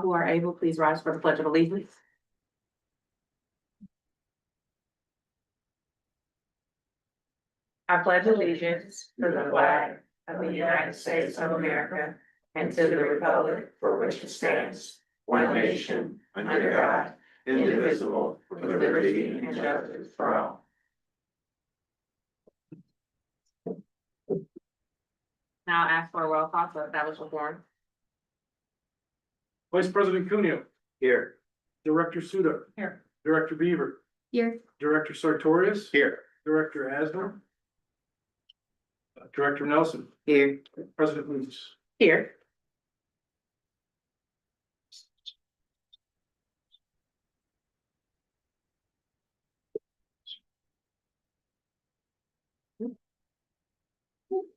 who are able, please rise for the Pledge of Allegiance. I pledge allegiance to the flag of the United States of America and to the republic for which it stands, one nation, under God, indivisible, with liberty and justice for all. Now ask for a roll call to establish a quorum. Vice President Cuneo. Here. Director Suda. Here. Director Beaver. Here. Director Sartorius. Here. Director Asner. Director Nelson. Here. President Lutz. Here.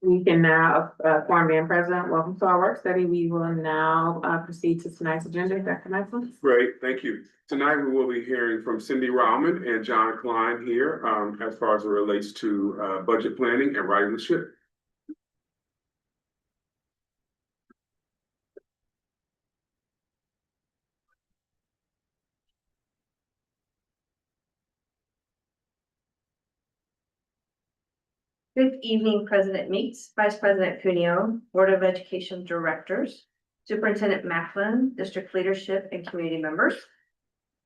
We can now, quorum being present, welcome to our work study. We will now proceed to tonight's agenda. Dr. Nelson. Great, thank you. Tonight we will be hearing from Cindy Rauman and John Klein here as far as it relates to budget planning and writing the ship. Good evening, President Meeks, Vice President Cuneo, Board of Education Directors, Superintendent Macklin, District Leadership, and community members.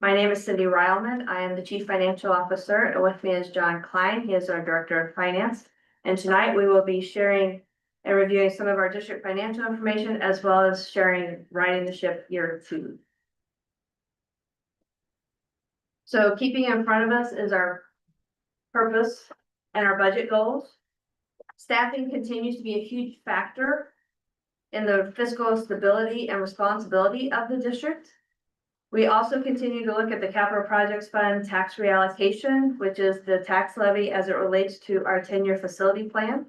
My name is Cindy Reilman. I am the Chief Financial Officer, and with me is John Klein. He is our Director of Finance. And tonight we will be sharing and reviewing some of our district financial information, as well as sharing Riding the Ship Year 2. So keeping in front of us is our purpose and our budget goals. Staffing continues to be a huge factor in the fiscal stability and responsibility of the district. We also continue to look at the Capital Projects Fund tax reallocation, which is the tax levy as it relates to our 10-year facility plan.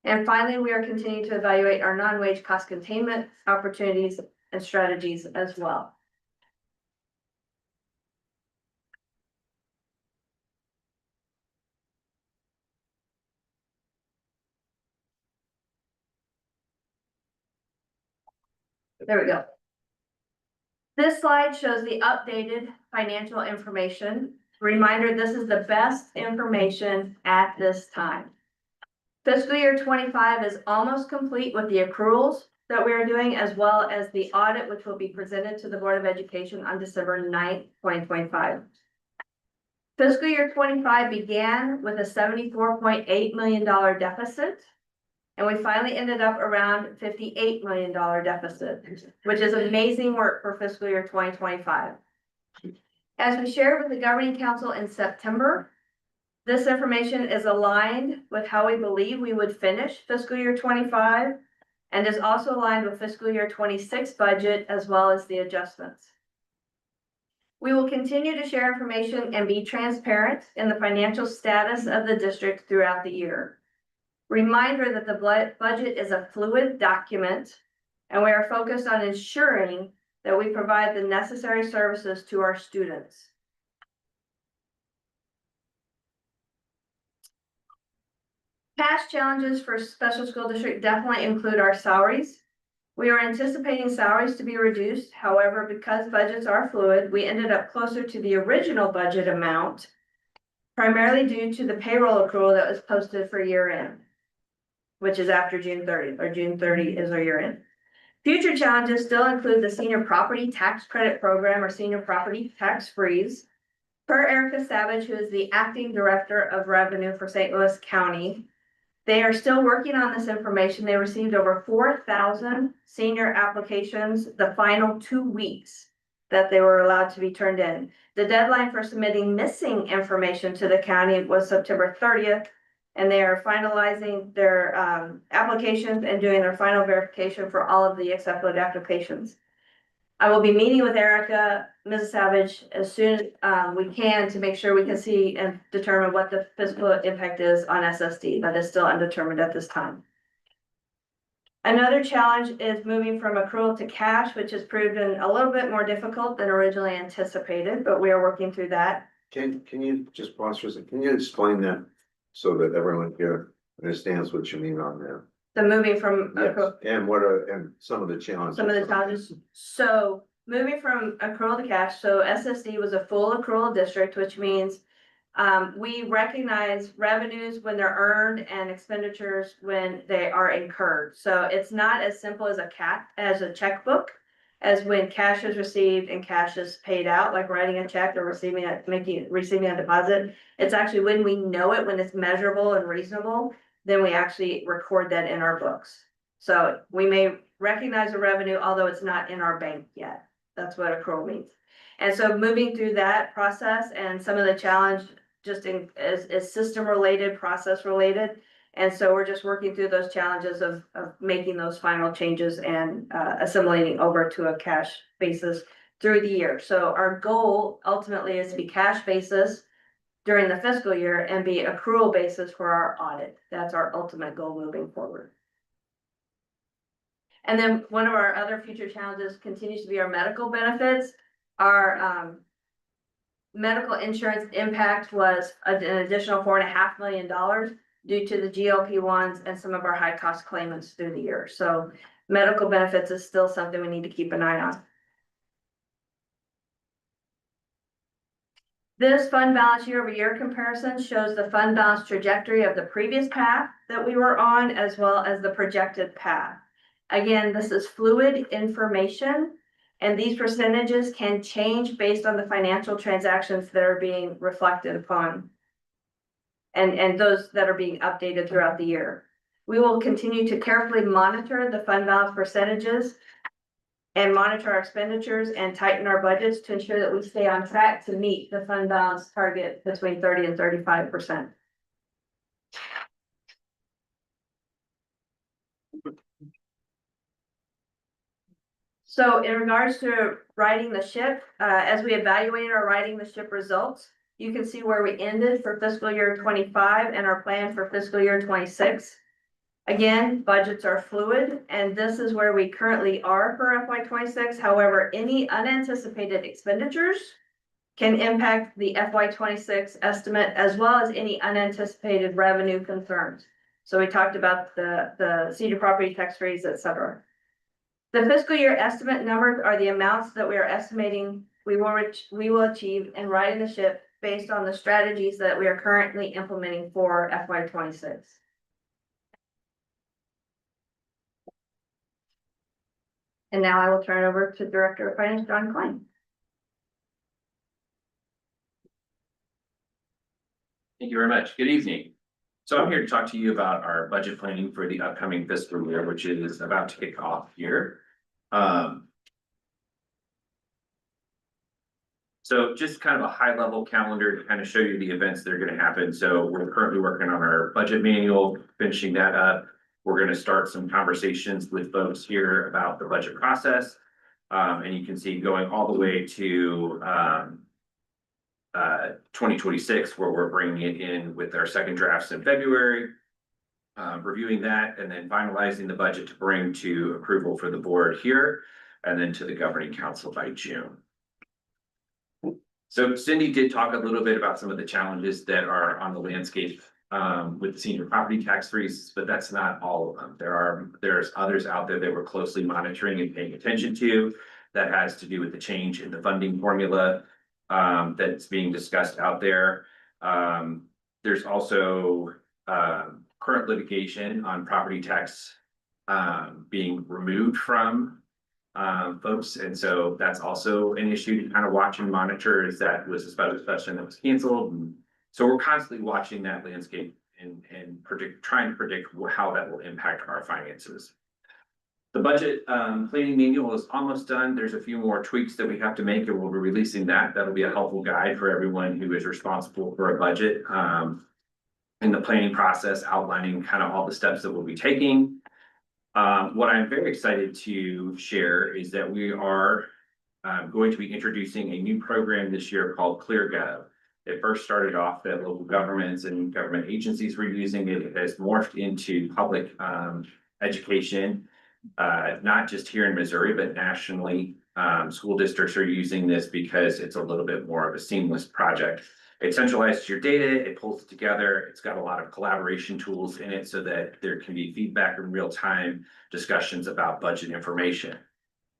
And finally, we are continuing to evaluate our non-wage cost containment opportunities and strategies as well. There we go. This slide shows the updated financial information. Reminder, this is the best information at this time. Fiscal year 25 is almost complete with the accruals that we are doing, as well as the audit, which will be presented to the Board of Education on December 9th, 2025. Fiscal year 25 began with a $74.8 million deficit. And we finally ended up around $58 million deficit, which is amazing work for fiscal year 2025. As we shared with the Governing Council in September, this information is aligned with how we believe we would finish fiscal year 25 and is also aligned with fiscal year 26 budget as well as the adjustments. We will continue to share information and be transparent in the financial status of the district throughout the year. Reminder that the budget is a fluid document, and we are focused on ensuring that we provide the necessary services to our students. Past challenges for special school district definitely include our salaries. We are anticipating salaries to be reduced. However, because budgets are fluid, we ended up closer to the original budget amount, primarily due to the payroll accrual that was posted for year end, which is after June 30th, or June 30 is our year end. Future challenges still include the Senior Property Tax Credit Program, or Senior Property Tax Freeze. Per Erica Savage, who is the Acting Director of Revenue for St. Louis County, they are still working on this information. They received over 4,000 senior applications the final 2 weeks that they were allowed to be turned in. The deadline for submitting missing information to the county was September 30th. And they are finalizing their applications and doing their final verification for all of the accepted applications. I will be meeting with Erica, Mrs. Savage, as soon as we can to make sure we can see and determine what the fiscal impact is on SSD. That is still undetermined at this time. Another challenge is moving from accrual to cash, which has proven a little bit more difficult than originally anticipated, but we are working through that. Can you just pause for a second? Can you explain that so that everyone here understands what you mean on that? The moving from Yes. accrual. And what are, and some of the challenges? Some of the challenges. So moving from accrual to cash, so SSD was a full accrual district, which means we recognize revenues when they're earned and expenditures when they are incurred. So it's not as simple as as a checkbook, as when cash is received and cash is paid out, like writing a check or receiving a deposit. It's actually when we know it, when it's measurable and reasonable, then we actually record that in our books. So we may recognize a revenue, although it's not in our bank yet. That's what accrual means. And so moving through that process and some of the challenge is system related, process related. And so we're just working through those challenges of making those final changes and assimilating over to a cash basis through the year. So our goal ultimately is to be cash basis during the fiscal year and be accrual basis for our audit. That's our ultimate goal moving forward. And then one of our other future challenges continues to be our medical benefits. Our medical insurance impact was an additional $4.5 million due to the GLP-1s and some of our high cost claimants through the year. So medical benefits is still something we need to keep an eye on. This fund balance year over year comparison shows the fund balance trajectory of the previous path that we were on, as well as the projected path. Again, this is fluid information, and these percentages can change based on the financial transactions that are being reflected upon and those that are being updated throughout the year. We will continue to carefully monitor the fund balance percentages and monitor our expenditures and tighten our budgets to ensure that we stay on track to meet the fund balance target between 30 and 35%. So in regards to riding the ship, as we evaluate our riding the ship results, you can see where we ended for fiscal year 25 and our plan for fiscal year 26. Again, budgets are fluid, and this is where we currently are for FY26. However, any unanticipated expenditures can impact the FY26 estimate, as well as any unanticipated revenue concerns. So we talked about the cedar property tax freeze, etc. The fiscal year estimate numbers are the amounts that we are estimating we will achieve in riding the ship based on the strategies that we are currently implementing for FY26. And now I will turn it over to Director of Finance, John Klein. Thank you very much. Good evening. So I'm here to talk to you about our budget planning for the upcoming fiscal year, which is about to kick off here. So just kind of a high level calendar to kind of show you the events that are going to happen. So we're currently working on our budget manual, finishing that up. We're going to start some conversations with folks here about the budget process. And you can see going all the way to 2026, where we're bringing it in with our second drafts in February, reviewing that, and then finalizing the budget to bring to approval for the board here, and then to the governing council by June. So Cindy did talk a little bit about some of the challenges that are on the landscape with the senior property tax freeze, but that's not all of them. There's others out there that we're closely monitoring and paying attention to that has to do with the change in the funding formula that's being discussed out there. There's also current litigation on property tax being removed from folks, and so that's also an issue to kind of watch and monitor. Is that was a special session that was canceled, and so we're constantly watching that landscape and trying to predict how that will impact our finances. The budget planning manual is almost done. There's a few more tweaks that we have to make, and we'll be releasing that. That'll be a helpful guide for everyone who is responsible for a budget in the planning process, outlining kind of all the steps that we'll be taking. What I'm very excited to share is that we are going to be introducing a new program this year called ClearGov. It first started off that local governments and government agencies were using it. It has morphed into public education, not just here in Missouri, but nationally. School districts are using this because it's a little bit more of a seamless project. It centralizes your data, it pulls it together, it's got a lot of collaboration tools in it so that there can be feedback in real time, discussions about budget information.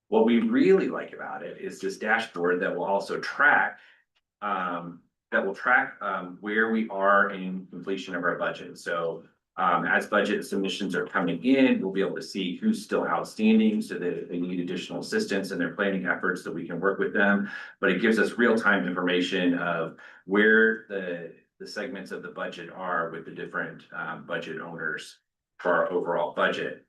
What we really like about it is this dashboard that will also track, where we are in completion of our budget. So as budget submissions are coming in, we'll be able to see who's still outstanding so that if they need additional assistance in their planning efforts, that we can work with them. But it gives us real-time information of where the segments of the budget are with the different budget owners for our overall budget.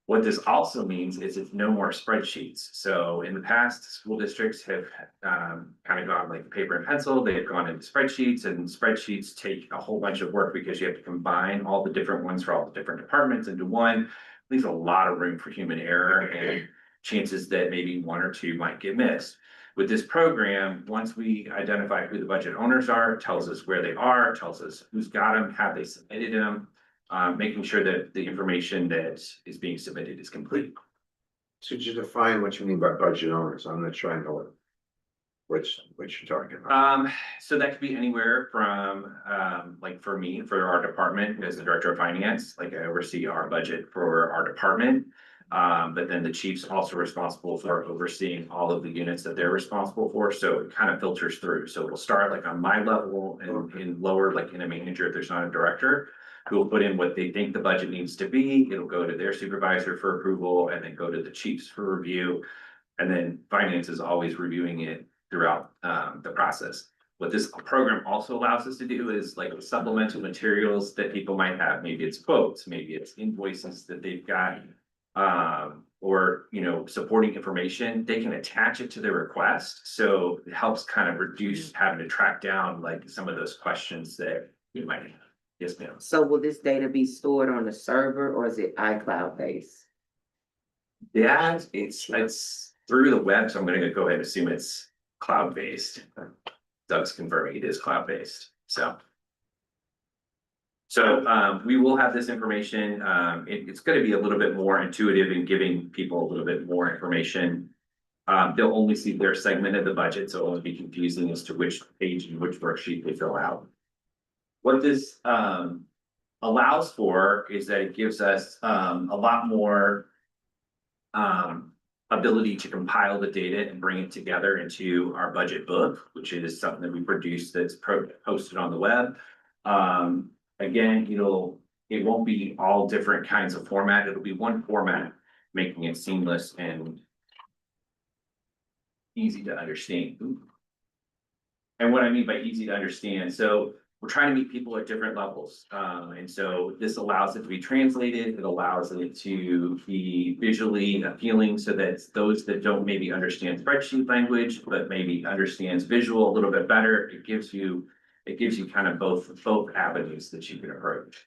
What this also means is it's no more spreadsheets. So in the past, school districts have kind of gone like paper and pencil, they've gone into spreadsheets, and spreadsheets take a whole bunch of work because you have to combine all the different ones for all the different departments into one. Leaves a lot of room for human error and chances that maybe one or two might get missed. With this program, once we identify who the budget owners are, it tells us where they are, tells us who's got them, have they submitted them, making sure that the information that is being submitted is complete. So could you define what you mean by budget owners? I'm not sure I know what you're talking about. So that could be anywhere from, like for me, for our department as the director of finance, like I oversee our budget for our department. But then the chief's also responsible for overseeing all of the units that they're responsible for, so it kind of filters through. So it'll start like on my level and in lower, like in a manager, if there's not a director, who will put in what they think the budget needs to be. It'll go to their supervisor for approval and then go to the chiefs for review. And then finance is always reviewing it throughout the process. What this program also allows us to do is like supplemental materials that people might have. Maybe it's quotes, maybe it's invoices that they've got, or, you know, supporting information. They can attach it to their request. So it helps kind of reduce having to track down like some of those questions that you might have. Yes, ma'am. So will this data be stored on the server or is it iCloud based? Yeah, it's through the web, so I'm gonna go ahead and assume it's cloud-based. Doug's confirming it is cloud-based, so. So we will have this information. It's gonna be a little bit more intuitive in giving people a little bit more information. They'll only see their segment of the budget, so it won't be confusing as to which page and which worksheet they fill out. What this allows for is that it gives us a lot more ability to compile the data and bring it together into our budget book, which is something that we produce that's posted on the web. Again, it won't be all different kinds of format. It'll be one format, making it seamless and easy to understand. And what I mean by easy to understand, so we're trying to meet people at different levels. And so this allows it to be translated. It allows it to be visually appealing so that those that don't maybe understand spreadsheet language, but maybe understands visual a little bit better, it gives you kind of both avenues that you can approach.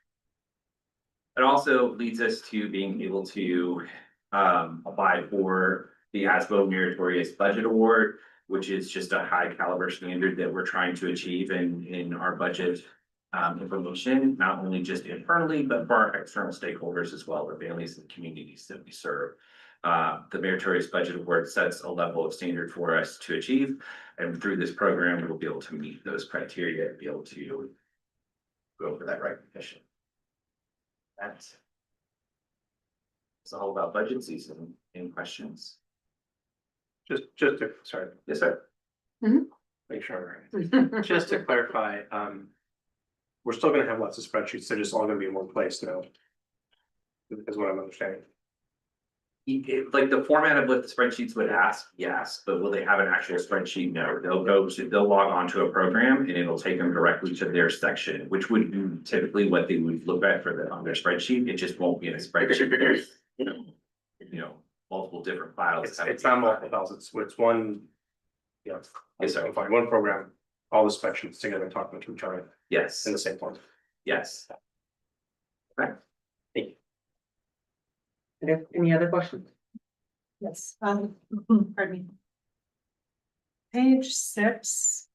It also leads us to being able to apply for the ASBO Meritorious Budget Award, which is just a high caliber standard that we're trying to achieve in our budget information, not only just internally, but for our external stakeholders as well, the families and communities that we serve. The Meritorious Budget Award sets a level of standard for us to achieve, and through this program, we'll be able to meet those criteria and be able to go for that recognition. That's all about budget season. Any questions? Sorry, Yes, sir. make sure. Just to clarify, we're still gonna have lots of spreadsheets. They're just all gonna be in one place now. Is what I'm understanding. Like the format of what the spreadsheets would ask, yes, but will they have an actual spreadsheet? No, they'll log on to a program and it'll take them directly to their section, which would be typically what they would look at on their spreadsheet. It just won't be in a spreadsheet. There's, multiple different files. It's not multiple files, it's one. Yeah. Yes, sir. Fine, one program, all the spreadsheets together and talking to each other Yes, in the same place. yes. Any other questions? Yes, pardon me. Page 6,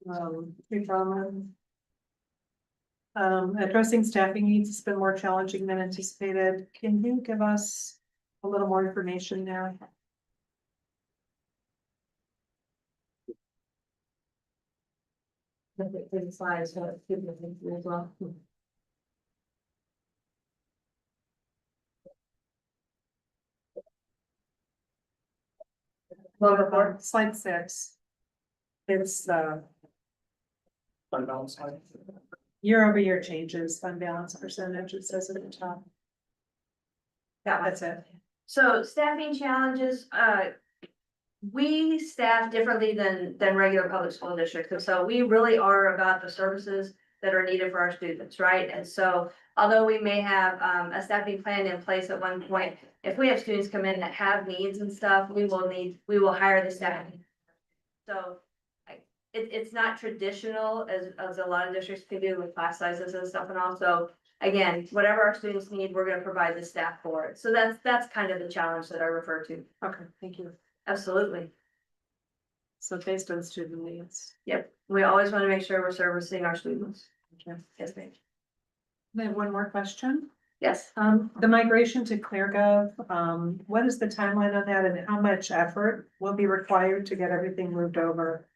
addressing staffing needs has been more challenging than anticipated. Can you give us a little more information there? Slides, so it's good as well. Well, before, Slide 6. It's Fund balance line. year-over-year changes, fund balance percentage, it says at the top. yeah, That's it. so staffing challenges, we staff differently than regular public school districts, and so we really are about the services that are needed for our students, right? And so although we may have a staffing plan in place at one point, if we have students come in that have needs and stuff, we will hire the staff. So it's not traditional as a lot of districts can do with class sizes and stuff, and also, again, whatever our students need, we're gonna provide the staff for it. So that's kind of the challenge that I refer to. Okay, thank you. Absolutely. So based on student needs. Yep, we always want to make sure we're servicing our students. Okay. Yes, ma'am. I have one more question. Yes, The migration to ClearGov, what is the timeline on that and how much effort will be required to get everything moved over?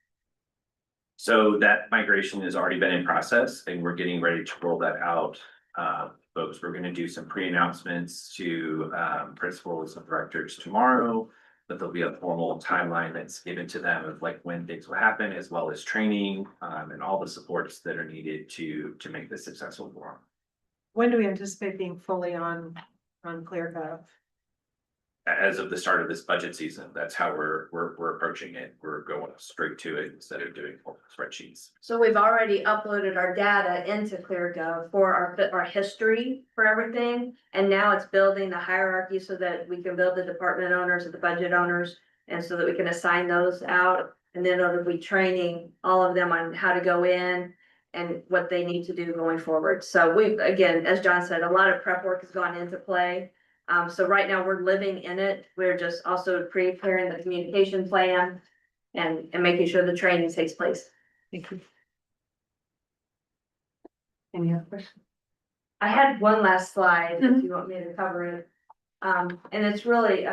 So that migration has already been in process and we're getting ready to roll that out. Folks, we're gonna do some pre-announcements to principals and directors tomorrow. But there'll be a formal timeline that's given to them of like when things will happen, as well as training and all the supports that are needed to make this successful for them. When do we anticipate being fully on ClearGov? As of the start of this budget season, that's how we're approaching it. We're going straight to it instead of doing spreadsheets. so we've already uploaded our data into ClearGov for our history for everything. And now it's building the hierarchy so that we can build the department owners and the budget owners. And so that we can assign those out. And then it'll be training all of them on how to go in and what they need to do going forward. So again, as John said, a lot of prep work has gone into play. So right now we're living in it. We're just also preparing the communication plan and making sure the training takes place. Thank you. Any other questions? I had one last slide if you want me to cover it. And it's really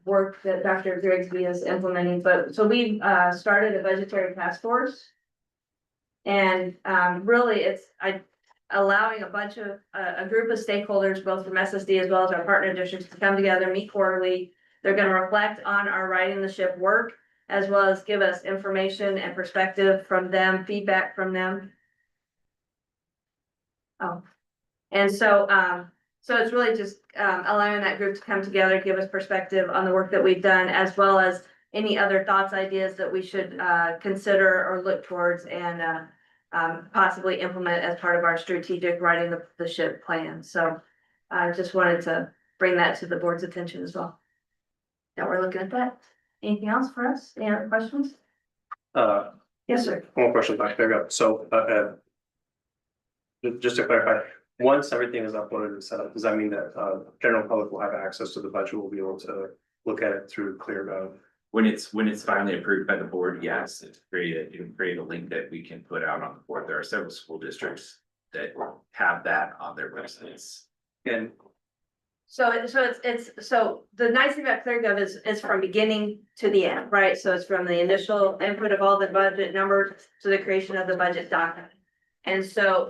work that Dr. Grigsby is implementing, but so we started a budgetary task force. And really it's allowing a group of stakeholders, both from SSD as well as our partner districts, to come together, meet quarterly. They're gonna reflect on our righting the ship work, as well as give us information and perspective from them, feedback from them. Oh, and so it's really just allowing that group to come together, give us perspective on the work that we've done, as well as any other thoughts, ideas that we should consider or look towards and possibly implement as part of our strategic writing the ship plan. So I just wanted to bring that to the board's attention as well. Now we're looking at that. Anything else for us? Any other questions? Yes, sir. One more question back there. So, just to clarify, once everything is uploaded and set up, does that mean that, general public will have access to the budget, will be able to look at it through ClearGov? When it's finally approved by the board, yes, you can create a link that we can put out on the board. There are several school districts that have that on their websites. And So the nice thing about ClearGov is from beginning to the end, right? So it's from the initial input of all the budget numbers to the creation of the budget document. And so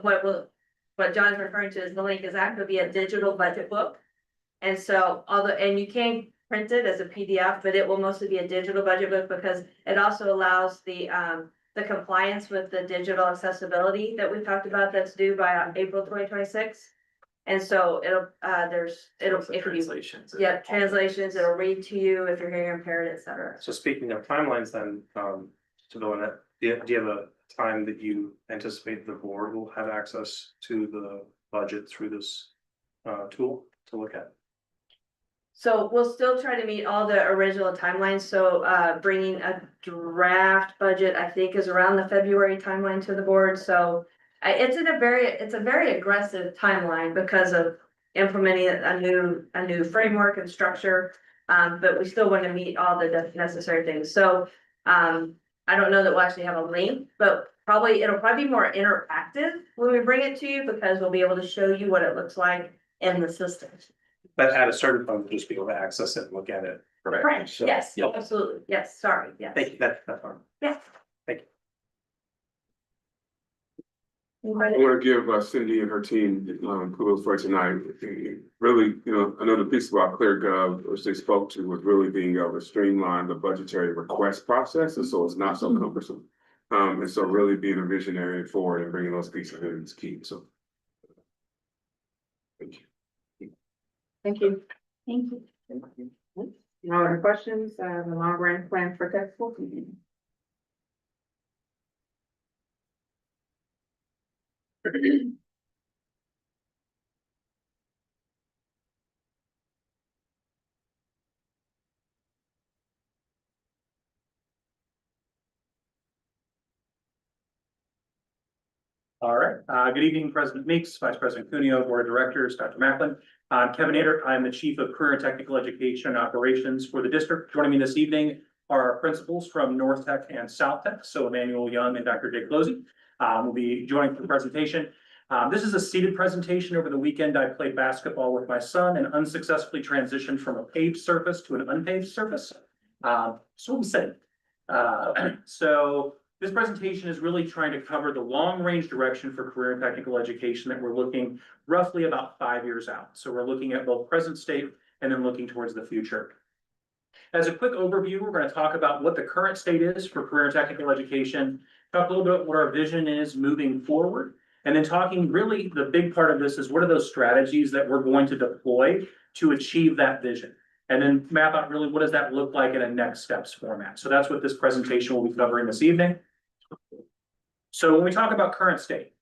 what John's referring to is the link is actually be a digital budget book. And so and you can print it as a PDF, but it will mostly be a digital budget book because it also allows the compliance with the digital accessibility that we talked about that's due by April 2026. And so it'll Translations. yeah, translations, it'll read to you if you're hearing impaired, et cetera. so speaking of timelines then, to go in that, do you have a time that you anticipate the board will have access to the budget through this tool to look at? So we'll still try to meet all the original timelines. So bringing a draft budget, I think, is around the February timeline to the board. So it's a very aggressive timeline because of implementing a new framework and structure. But we still want to meet all the necessary things. So I don't know that we'll actually have a link, but it'll probably be more interactive when we bring it to you because we'll be able to show you what it looks like in the system. But at a certain point, we'll just be able to access it and look at it. Correct. Right, So- yes, Yep. absolutely, yes, sorry, yes. Thank you, that's fine. Yeah. Thank you. I want to give Cindy and her team kudos for tonight. Really, another piece about ClearGov, which they spoke to, was really being able to streamline the budgetary request process, and so it's not so cumbersome. And so really being a visionary forward and bringing those pieces in is key. So, thank you. Thank you. Thank you. No other questions, the long range plan for textbooks? All right, good evening, President Meeks, Vice President Cuneo, Board of Directors, Dr. Macklin. I'm Kevin Ader. I'm the Chief of Career and Technical Education and Operations for the district. Joining me this evening are our principals from North Tech and South Tech, so Emmanuel Young and Dr. Jake Losey will be joining for the presentation. This is a seated presentation. Over the weekend, I played basketball with my son and unsuccessfully transitioned from a paved surface to an unpaved surface. So we said. So this presentation is really trying to cover the long-range direction for career and technical education that we're looking roughly about 5 years out. So we're looking at both present state and then looking towards the future. As a quick overview, we're going to talk about what the current state is for career and technical education, talk a little bit about what our vision is moving forward, and then talking really the big part of this is what are those strategies that we're going to deploy to achieve that vision. And then map out really what does that look like in a next steps format. So that's what this presentation will be covering this evening. So when we talk about current state,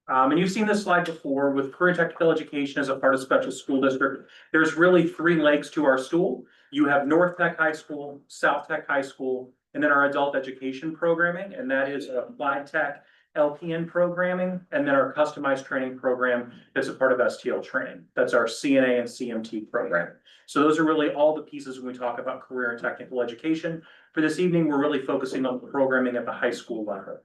and you've seen this slide before with career and technical education as a part of special school district, there's really 3 legs to our stool. You have North Tech High School, South Tech High School, and then our adult education programming, and that is applied tech, LPN programming, and then our customized training program that's a part of STL training. That's our CNA and CMT program. So those are really all the pieces when we talk about career and technical education. For this evening, we're really focusing on programming at the high school level.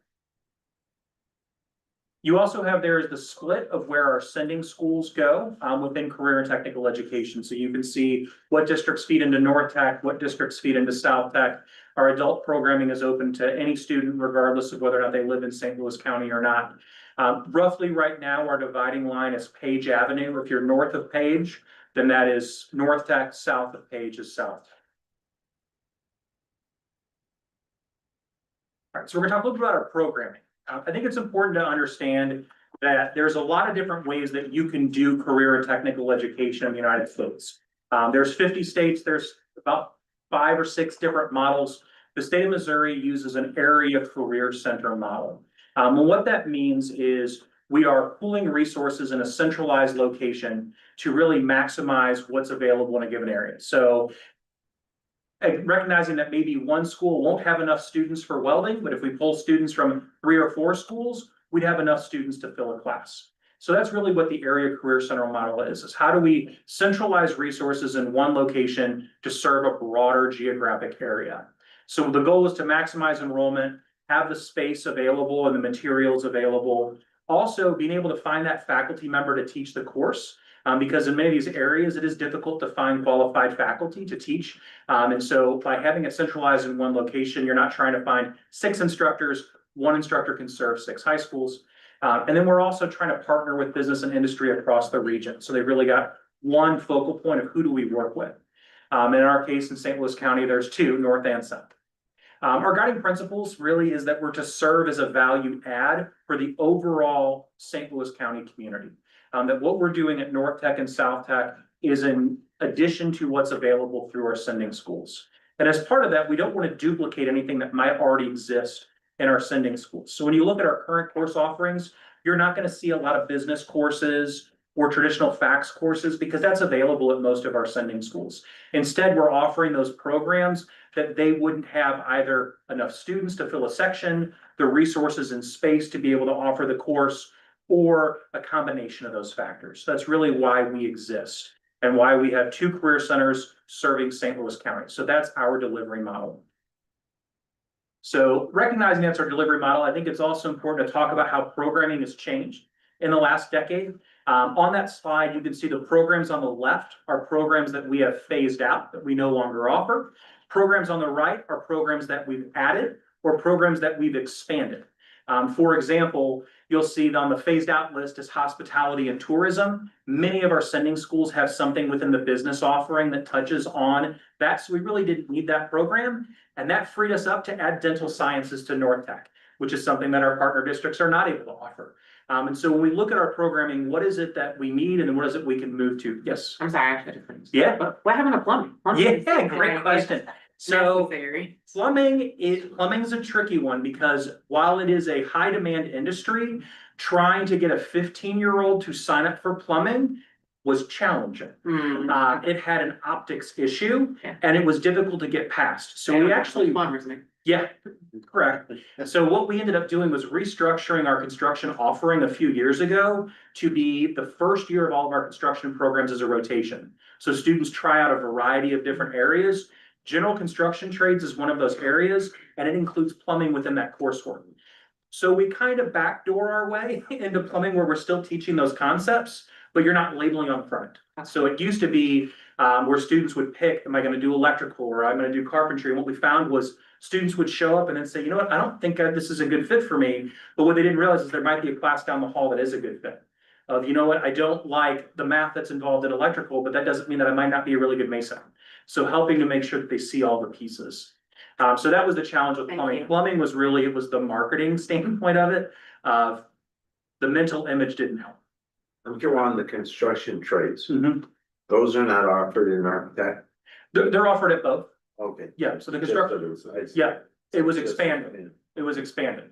You also have there is the split of where our sending schools go within career and technical education. So you can see what districts feed into North Tech, what districts feed into South Tech. Our adult programming is open to any student, regardless of whether or not they live in St. Louis County or not. Roughly right now, our dividing line is Page Avenue. If you're north of Page, then that is North Tech, south of Page is South Tech. All right, so we're gonna talk a little bit about our programming. I think it's important to understand that there's a lot of different ways that you can do career and technical education in the United States. There's 50 states, there's about 5 or 6 different models. The state of Missouri uses an area career center model. And what that means is we are pooling resources in a centralized location to really maximize what's available in a given area. So recognizing that maybe one school won't have enough students for welding, but if we pull students from 3 or 4 schools, we'd have enough students to fill a class. So that's really what the area career center model is how do we centralize resources in one location to serve a broader geographic area. So the goal is to maximize enrollment, have the space available and the materials available. Also being able to find that faculty member to teach the course. Because in many of these areas, it is difficult to find qualified faculty to teach. And so by having it centralized in one location, you're not trying to find 6 instructors. 1 instructor can serve 6 high schools. And then we're also trying to partner with business and industry across the region. So they've really got one focal point of who do we work with. In our case, in St. Louis County, there's 2, North and South. Our guiding principles really is that we're to serve as a value add for the overall St. Louis County community. That what we're doing at North Tech and South Tech is in addition to what's available through our sending schools. And as part of that, we don't want to duplicate anything that might already exist in our sending schools. So when you look at our current course offerings, you're not going to see a lot of business courses or traditional FACS courses because that's available at most of our sending schools. Instead, we're offering those programs that they wouldn't have either enough students to fill a section, the resources and space to be able to offer the course, or a combination of those factors. That's really why we exist and why we have 2 career centers serving St. Louis County. So that's our delivery model. So recognizing that's our delivery model, I think it's also important to talk about how programming has changed in the last decade. On that slide, you can see the programs on the left are programs that we have phased out, that we no longer offer. Programs on the right are programs that we've added or programs that we've expanded. For example, you'll see on the phased out list is hospitality and tourism. Many of our sending schools have something within the business offering that touches on that. So we really didn't need that program. And that freed us up to add dental sciences to North Tech, which is something that our partner districts are not able to offer. And so when we look at our programming, what is it that we need and what is it we can move to? Yes. I'm sorry, I have different. Yeah. But what happened to plumbing? Yeah, great question. So Necessary. plumbing is a tricky one because while it is a high demand industry, trying to get a 15-year-old to sign up for plumbing was challenging. It had an optics issue Yeah. and it was difficult to get past. So we actually, Plumbers, Nick. yeah, correct. So what we ended up doing was restructuring our construction offering a few years ago to be the first year of all of our construction programs as a rotation. So students try out a variety of different areas. General construction trades is one of those areas, and it includes plumbing within that coursework. So we kind of backdoor our way into plumbing where we're still teaching those concepts, but you're not labeling on front. So it used to be where students would pick, am I going to do electrical or I'm going to do carpentry? And what we found was students would show up and then say, you know what, I don't think this is a good fit for me. But what they didn't realize is there might be a class down the hall that is a good fit. Of, you know what, I don't like the math that's involved in electrical, but that doesn't mean that I might not be a really good mason. So helping to make sure that they see all the pieces. So that was the challenge with Thank plumbing. you. Plumbing was really, it was the marketing standpoint of it. The mental image didn't help. I'm sure on the construction trades, those are not offered in architect. They're offered at both. Okay. Yeah, so the construction, yeah, it was expanded. It was expanded.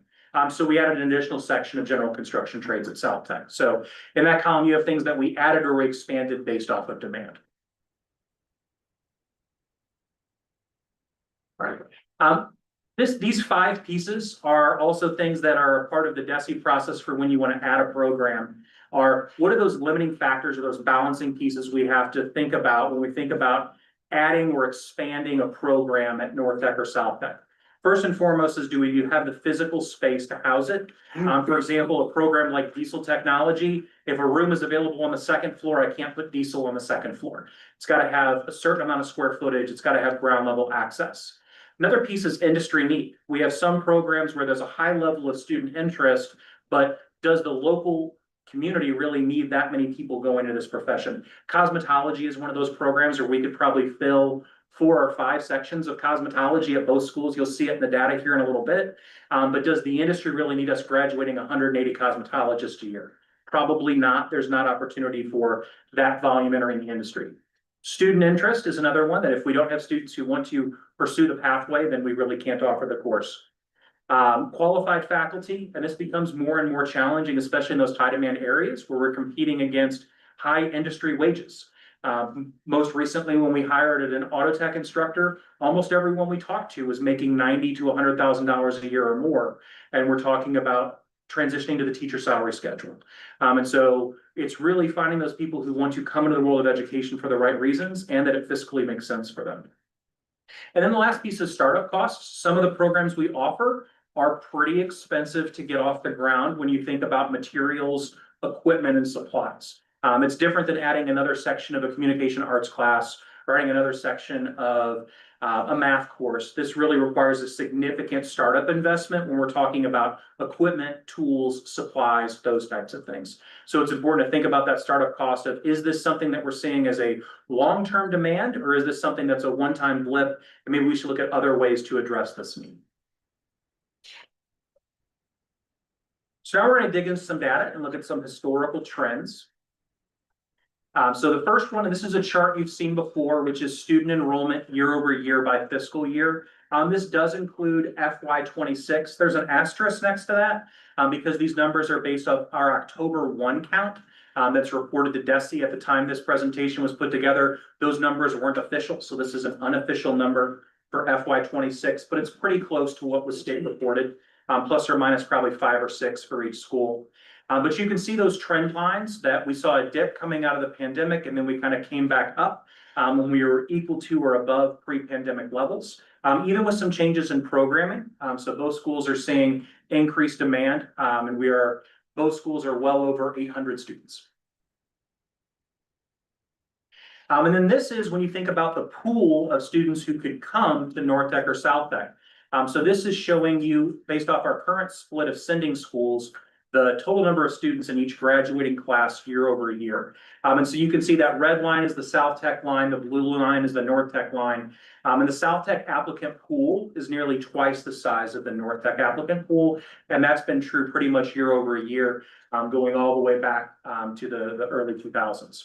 So we added an additional section of general construction trades at South Tech. So in that column, you have things that we added or we expanded based off of demand. Right. These 5 pieces are also things that are a part of the DESE process for when you want to add a program. Are what are those limiting factors or those balancing pieces we have to think about when we think about adding or expanding a program at North Tech or South Tech? First and foremost is do you have the physical space to house it? For example, a program like diesel technology, if a room is available on the 2nd floor, I can't put diesel on the 2nd floor. It's got to have a certain amount of square footage. It's got to have ground level access. Another piece is industry need. We have some programs where there's a high level of student interest, but does the local community really need that many people going into this profession? Cosmetology is one of those programs where we could probably fill 4 or 5 sections of cosmetology at both schools. You'll see it in the data here in a little bit. But does the industry really need us graduating 180 cosmetologists a year? Probably not. There's not opportunity for that volume entering the industry. Student interest is another one that if we don't have students who want to pursue the pathway, then we really can't offer the course. Qualified faculty, and this becomes more and more challenging, especially in those high demand areas where we're competing against high industry wages. Most recently, when we hired an auto tech instructor, almost everyone we talked to was making $90,000 to $100,000 a year or more. And we're talking about transitioning to the teacher salary schedule. And so it's really finding those people who want to come into the world of education for the right reasons and that it fiscally makes sense for them. And then the last piece is startup costs. Some of the programs we offer are pretty expensive to get off the ground when you think about materials, equipment, and supplies. It's different than adding another section of a communication arts class or adding another section of a math course. This really requires a significant startup investment when we're talking about equipment, tools, supplies, those types of things. So it's important to think about that startup cost of, is this something that we're seeing as a long-term demand, or is this something that's a one-time blip? And maybe we should look at other ways to address this need. So now we're going to dig into some data and look at some historical trends. So the first one, and this is a chart you've seen before, which is student enrollment year over year by fiscal year. This does include FY26. There's an asterisk next to that because these numbers are based off our October 1 count that's reported to DESE at the time this presentation was put together. Those numbers weren't official, so this is an unofficial number for FY26, but it's pretty close to what was state reported, plus or minus probably 5 or 6 for each school. But you can see those trend lines that we saw a dip coming out of the pandemic, and then we kind of came back up when we were equal to or above pre-pandemic levels, even with some changes in programming. So both schools are seeing increased demand, and both schools are well over 800 students. And then this is when you think about the pool of students who could come to North Tech or South Tech. So this is showing you, based off our current split of sending schools, the total number of students in each graduating class year over year. And so you can see that red line is the South Tech line, the blue line is the North Tech line. And the South Tech applicant pool is nearly twice the size of the North Tech applicant pool. And that's been true pretty much year over year, going all the way back to the early 2000s.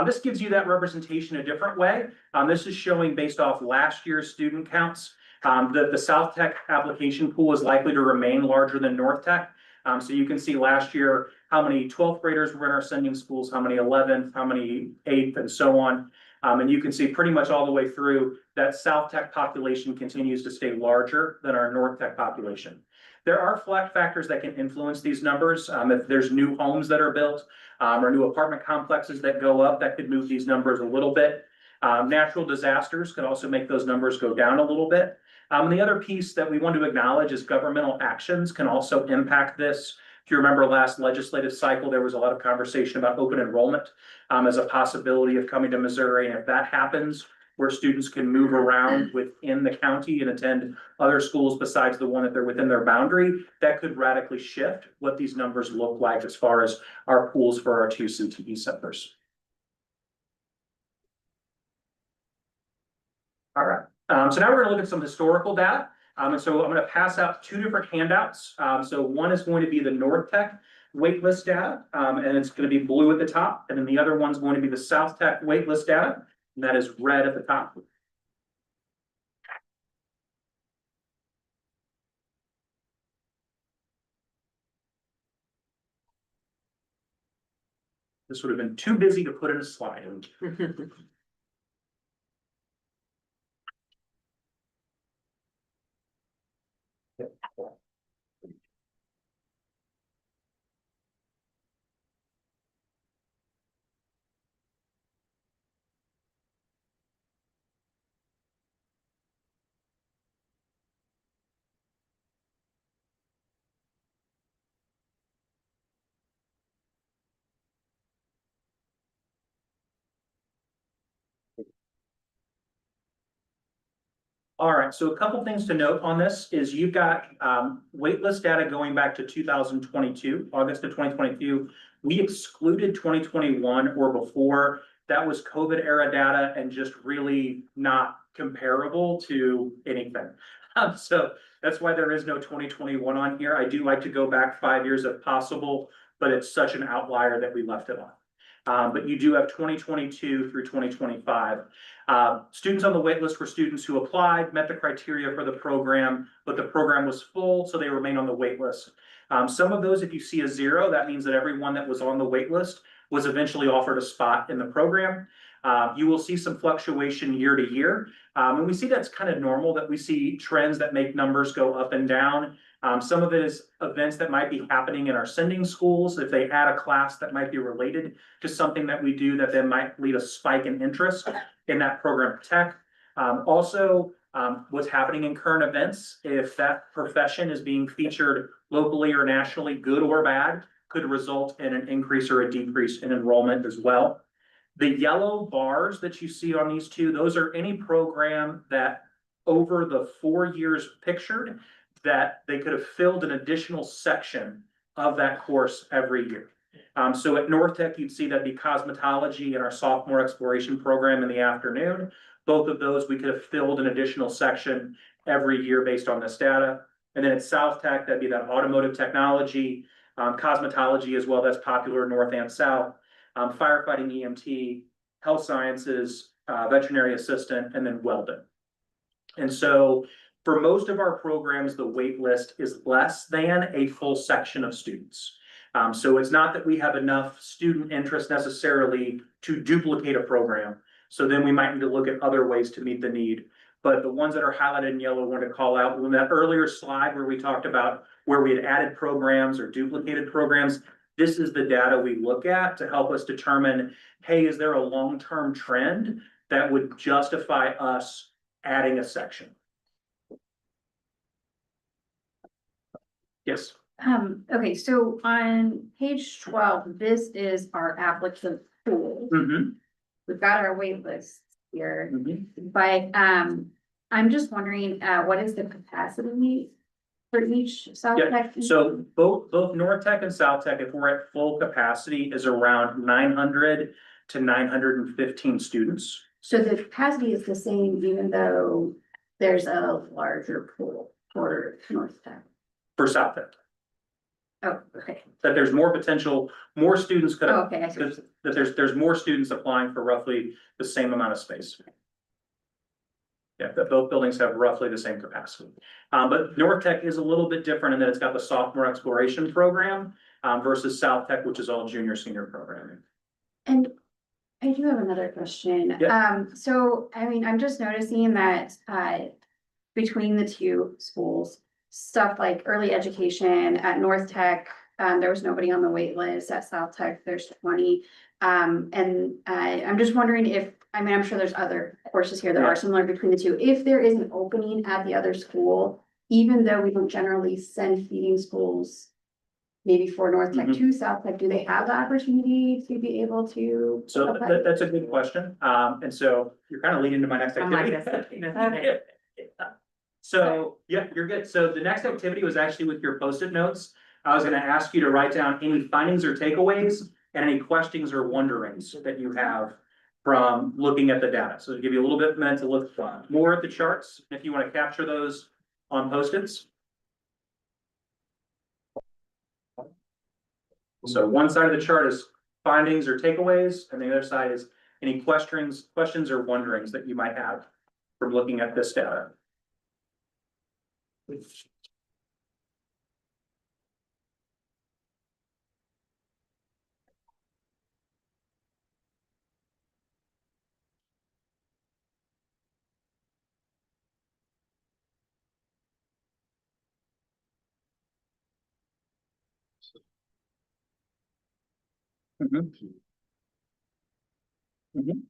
This gives you that representation a different way. This is showing based off last year's student counts. The South Tech application pool is likely to remain larger than North Tech. So you can see last year how many 12th graders were in our sending schools, how many 11th, how many 8th, and so on. And you can see pretty much all the way through that South Tech population continues to stay larger than our North Tech population. There are flat factors that can influence these numbers. If there's new homes that are built or new apartment complexes that go up, that could move these numbers a little bit. Natural disasters could also make those numbers go down a little bit. And the other piece that we want to acknowledge is governmental actions can also impact this. If you remember last legislative cycle, there was a lot of conversation about open enrollment as a possibility of coming to Missouri. And if that happens, where students can move around within the county and attend other schools besides the one that they're within their boundary, that could radically shift what these numbers look like as far as our pools for our 2 CTE centers. All right. So now we're going to look at some historical data. And so I'm going to pass out 2 different handouts. So one is going to be the North Tech waitlist data, and it's going to be blue at the top. And then the other one's going to be the South Tech waitlist data, and that is red at the top. This would have been too busy to put in a slide. All right, so a couple things to note on this is you've got waitlist data going back to 2022, August of 2022. We excluded 2021 or before. That was COVID era data and just really not comparable to anything. So that's why there is no 2021 on here. I do like to go back 5 years if possible, but it's such an outlier that we left it on. But you do have 2022 through 2025. Students on the wait list were students who applied, met the criteria for the program, but the program was full, so they remain on the wait list. Some of those, if you see a 0, that means that everyone that was on the wait list was eventually offered a spot in the program. You will see some fluctuation year to year. And we see that's kind of normal, that we see trends that make numbers go up and down. Some of it is events that might be happening in our sending schools. If they add a class that might be related to something that we do, that then might lead a spike in interest in that program tech. Also, what's happening in current events, if that profession is being featured locally or nationally, good or bad, could result in an increase or a decrease in enrollment as well. The yellow bars that you see on these 2, those are any program that over the 4 years pictured, that they could have filled an additional section of that course every year. So at North Tech, you'd see that be cosmetology and our sophomore exploration program in the afternoon. Both of those, we could have filled an additional section every year based on this data. And then at South Tech, that'd be that automotive technology, cosmetology as well, that's popular North and South, firefighting EMT, health sciences, veterinary assistant, and then welding. And so for most of our programs, the wait list is less than a full section of students. So it's not that we have enough student interest necessarily to duplicate a program. So then we might need to look at other ways to meet the need. But the ones that are highlighted in yellow, I want to call out in that earlier slide where we talked about where we had added programs or duplicated programs. This is the data we look at to help us determine, hey, is there a long-term trend that would justify us adding a section? Yes. Okay, so on page 12, this is our applicant pool. Mm-hmm. We've got our wait list. year. Mhm. But, I'm just wondering, what is the capacity for each South Yeah, Tech? so both North Tech and South Tech, if we're at full capacity, is around 900 to 915 students. So the capacity is the same even though there's a larger pool for North Tech? For South Tech, Oh, okay. that there's more potential, more students could, Oh, okay, I see. that there's more students applying for roughly the same amount of space. Yeah, that both buildings have roughly the same capacity. But North Tech is a little bit different in that it's got the sophomore exploration program, versus South Tech, which is all junior, senior programming. And I do have another question. Yeah. So, I mean, I'm just noticing that, between the two schools, stuff like early education at North Tech, there was nobody on the wait list. At South Tech, there's 20. And I'm just wondering if, I mean, I'm sure there's other courses here that Yeah. are similar between the two. If there is an opening at the other school, even though we don't generally send feeding schools maybe for North Tech Mhm. to South Tech, do they have the opportunity to be able to? So apply? that's a good question. And so you're kind of leading to my next I'm like, activity. that's- So, yeah, you're good. So the next activity was actually with your Post-it notes. I was gonna ask you to write down any findings or takeaways and any questions or wonderings that you have from looking at the data. So to give you a little bit of a minute to look more at the charts, if you want to capture those on Post-its. So one side of the chart is findings or takeaways, and the other side is any questions or wonderings that you might have from looking at this data. Mhm. Mhm.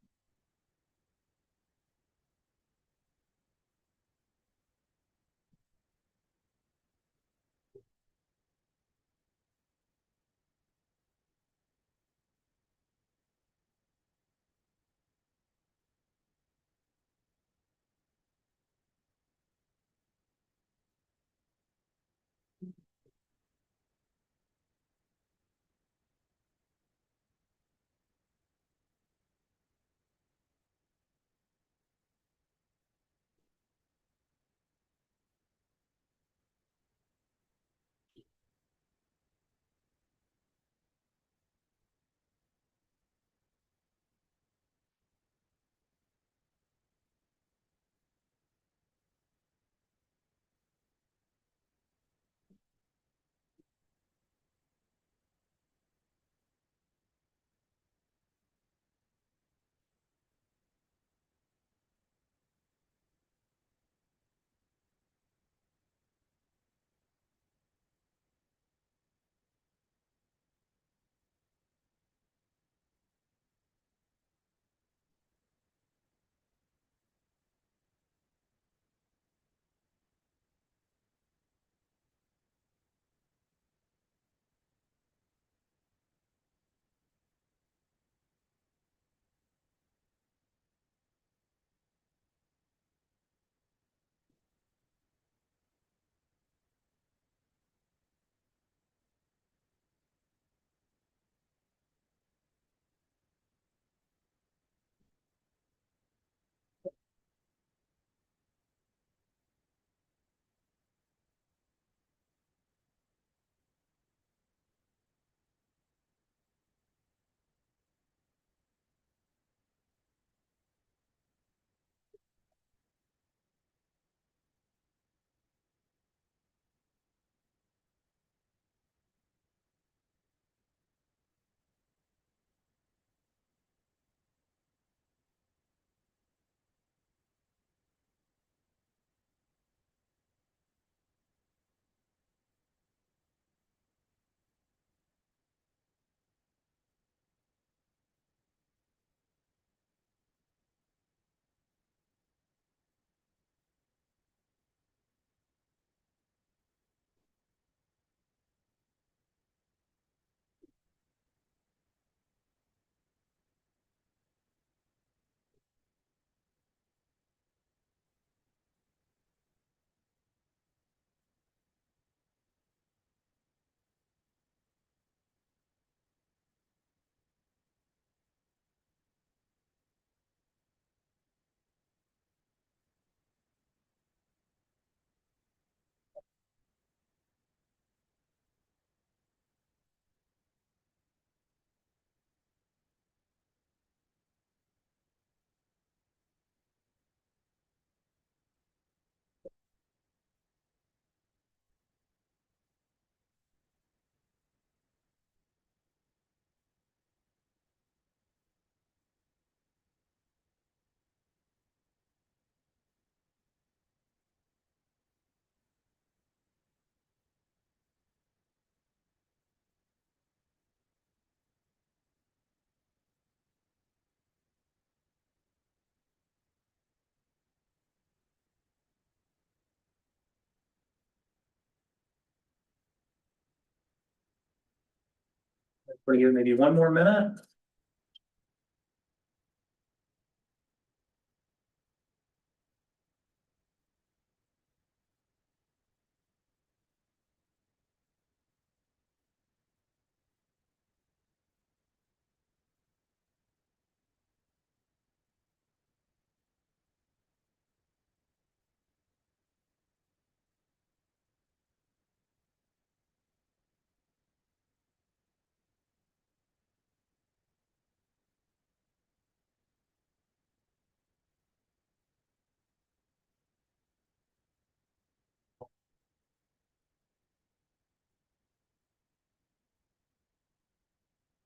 We're gonna give maybe one more minute.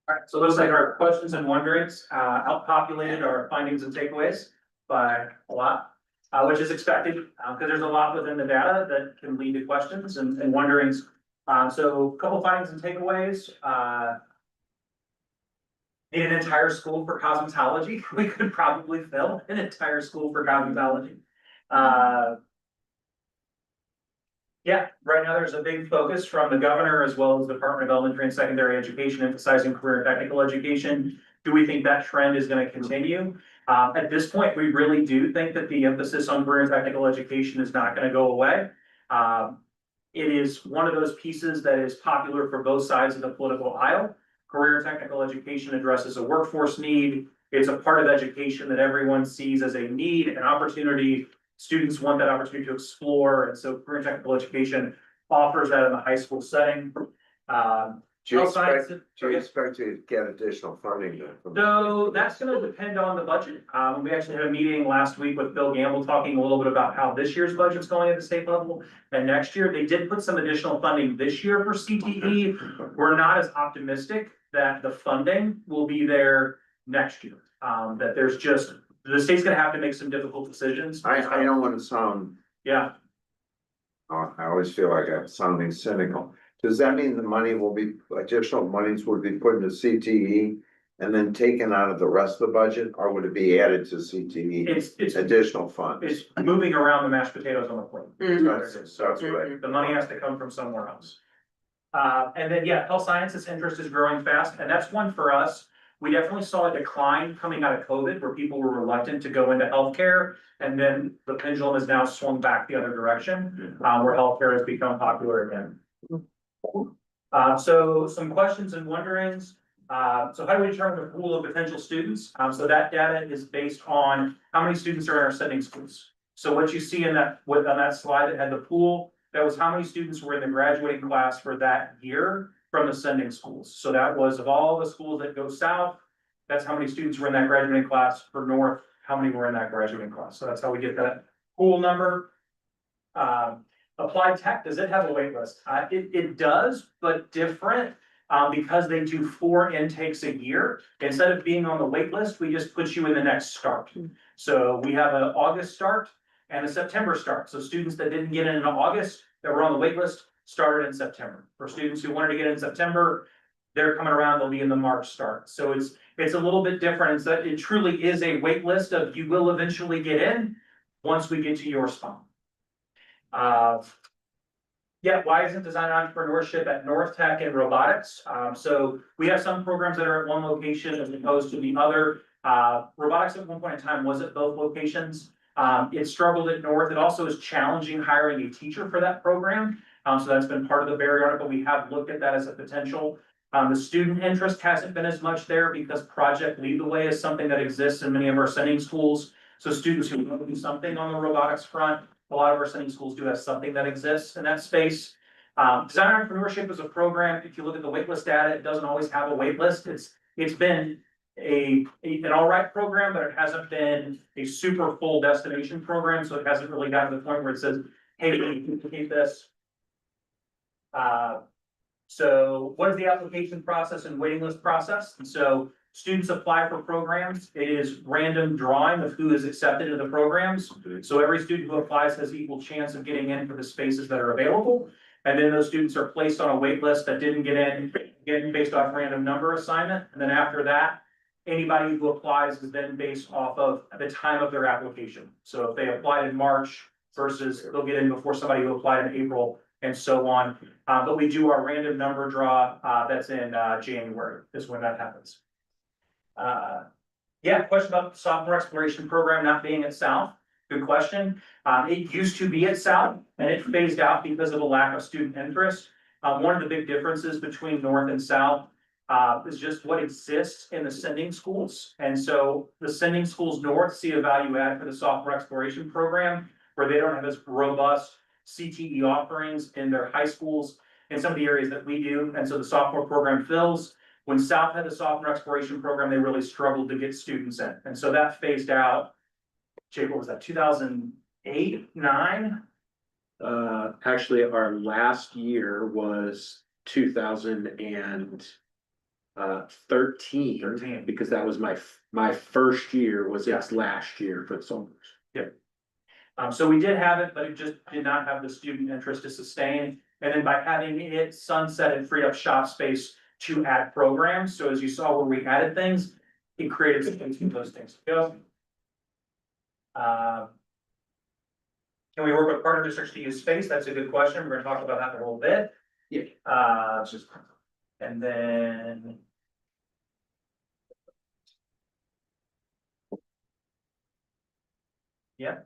All right, so it looks like our questions and wonderings, outpopulated our findings and takeaways by a lot. Which is expected, because there's a lot within the data that can lead to questions and wonderings. So a couple findings and takeaways, need an entire school for cosmetology. We could probably fill an entire school for cosmetology. Yeah, right now there's a big focus from the governor as well as the Department of Elementary and Secondary Education emphasizing career and technical education. Do we think that trend is going to continue? At this point, we really do think that the emphasis on career and technical education is not going to go away. It is one of those pieces that is popular for both sides of the political aisle. Career and technical education addresses a workforce need. It's a part of education that everyone sees as a need, an opportunity. Students want that opportunity to explore, and so career and technical education offers that in the high school setting. Do you Health expect, sciences- to get additional funding then? from the- So that's gonna depend on the budget. We actually had a meeting last week with Bill Gamble talking a little bit about how this year's budget's going at the state level. And next year, they did put some additional funding this year for CTE. We're not as optimistic that the funding will be there next year. That there's just, the state's gonna have to make some difficult decisions. I don't want to sound, Yeah, I always feel like I'm sounding cynical. Does that mean the money will be, additional monies would be put into CTE and then taken out of the rest of the budget, or would it be added to CTE? it's Additional funds? it's moving around the mashed potatoes on the plate. That's right. The money has to come from somewhere else. And then, yeah, health sciences interest is growing fast, and that's one for us. We definitely saw a decline coming out of COVID where people were reluctant to go into healthcare. And then the pendulum has now swung back the other direction, where healthcare has become popular again. So some questions and wonderings. So how do we determine the pool of potential students? So that data is based on how many students are in our sending schools. So what you see in that, on that slide that had the pool, that was how many students were in the graduating class for that year from the sending schools. So that was of all the schools that go south, that's how many students were in that graduating class. For north, how many were in that graduating class. So that's how we get that pool number. Applied Tech, does it have a wait list? It does, but different. Because they do 4 intakes a year, instead of being on the wait list, we just put you in the next start. So we have an August start and a September start. So students that didn't get in August, that were on the wait list, started in September. For students who wanted to get in September, they're coming around, they'll be in the March start. So it's a little bit different. It's that it truly is a wait list of you will eventually get in once we get to your spot. Yeah, why isn't design entrepreneurship at North Tech and robotics? So we have some programs that are at one location as opposed to the other. Robotics at one point in time was at both locations. It struggled at North. It also is challenging hiring a teacher for that program. So that's been part of the barrier, but we have looked at that as a potential. The student interest hasn't been as much there because Project Lead the Way is something that exists in many of our sending schools. So students who want to do something on the robotics front, a lot of our sending schools do have something that exists in that space. Design entrepreneurship is a program. If you look at the waitlist data, it doesn't always have a waitlist. It's been an all right program, but it hasn't been a super full destination program. So it hasn't really gotten to the point where it says, hey, we can duplicate this. So what is the application process and waiting list process? And so students apply for programs. It is random drawing of who is accepted into the programs. So every student who applies has equal chance of getting in for the spaces that are available. And then those students are placed on a wait list that didn't get in, getting based off random number assignment. And then after that, anybody who applies is then based off of the time of their application. So if they applied in March versus they'll get in before somebody who applied in April, and so on. But we do our random number draw, that's in, January is when that happens. Yeah, question about the sophomore exploration program not being at South. Good question. It used to be at South and it phased out because of a lack of student interest. One of the big differences between North and South is just what exists in the sending schools. And so the sending schools north see a value add for the sophomore exploration program, where they don't have as robust CTE offerings in their high schools in some of the areas that we do. And so the sophomore program fills. When South had the sophomore exploration program, they really struggled to get students in. And so that phased out. Jake, what was that, 2008, 9? Actually, our last year was 2013. 13. Because that was my first year was its last year for the summers. So we did have it, but it just did not have the student interest to sustain. And then by having it sunset and free up shop space to add programs. So as you saw where we added things, it created space for those things to go. Can we work with partner districts to use space? That's a good question. We're gonna talk about that in a little bit. Yeah. And then. Yeah.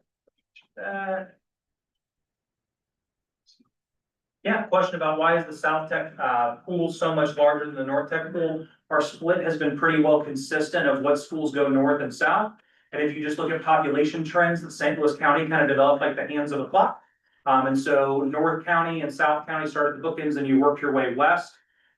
Yeah, question about why is the South Tech pool so much larger than the North Tech pool? Our split has been pretty well consistent of what schools go north and south. And if you just look at population trends, the St. Louis County kind of developed like the hands of a clock. And so North County and South County started the bookends and you work your way west.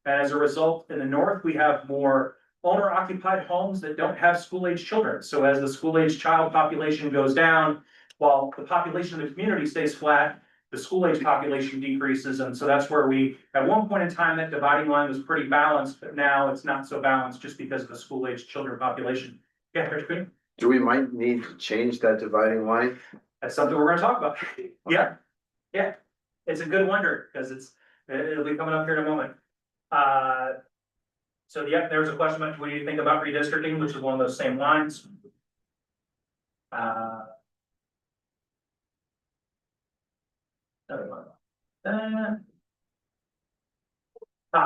And as a result, in the north, we have more owner occupied homes that don't have school age children. So as the school age child population goes down, while the population of the community stays flat, the school age population decreases. And so that's where we, at one point in time, that dividing line was pretty balanced, but now it's not so balanced just because of the school age children population. Yeah, Dr. Quinn? Do we might need to change that dividing line? That's something we're gonna talk about. Yeah, yeah. It's a good wonder because it'll be coming up here in a moment. So yeah, there was a question about what do you think about redistricting, which is one of those same lines.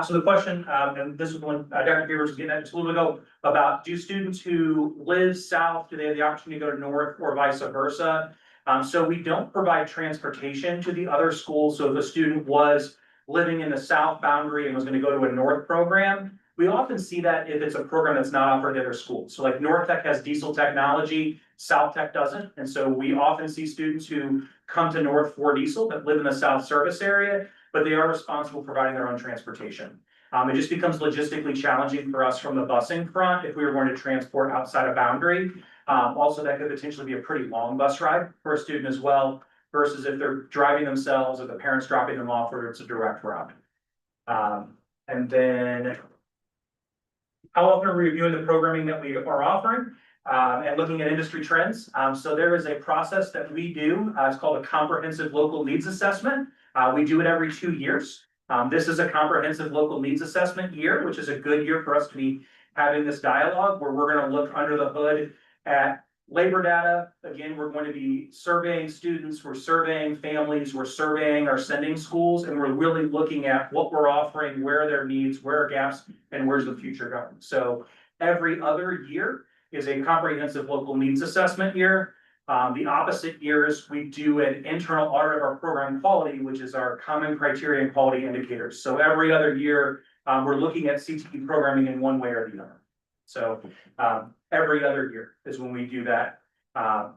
So the question, and this is one, Dr. Beavers was getting at just a little bit ago, about do students who live south, do they have the opportunity to go to north or vice versa? So we don't provide transportation to the other schools. So if a student was living in the south boundary and was going to go to a north program, we often see that if it's a program that's not offered at other schools. So like North Tech has diesel technology, South Tech doesn't. And so we often see students who come to North for diesel that live in the south service area, but they are responsible for providing their own transportation. It just becomes logistically challenging for us from the busing front if we were going to transport outside a boundary. Also, that could potentially be a pretty long bus ride for a student as well, versus if they're driving themselves or the parents dropping them off, or it's a direct route. And then how often are we reviewing the programming that we are offering and looking at industry trends? So there is a process that we do. It's called a comprehensive local needs assessment. We do it every 2 years. This is a comprehensive local needs assessment year, which is a good year for us to be having this dialogue where we're going to look under the hood at labor data. Again, we're going to be surveying students, we're surveying families, we're surveying our sending schools, and we're really looking at what we're offering, where are their needs, where are gaps, and where's the future going. So every other year is a comprehensive local needs assessment year. The opposite years, we do an internal audit of our program quality, which is our common criteria and quality indicators. So every other year, we're looking at CTE programming in one way or the other. So every other year is when we do that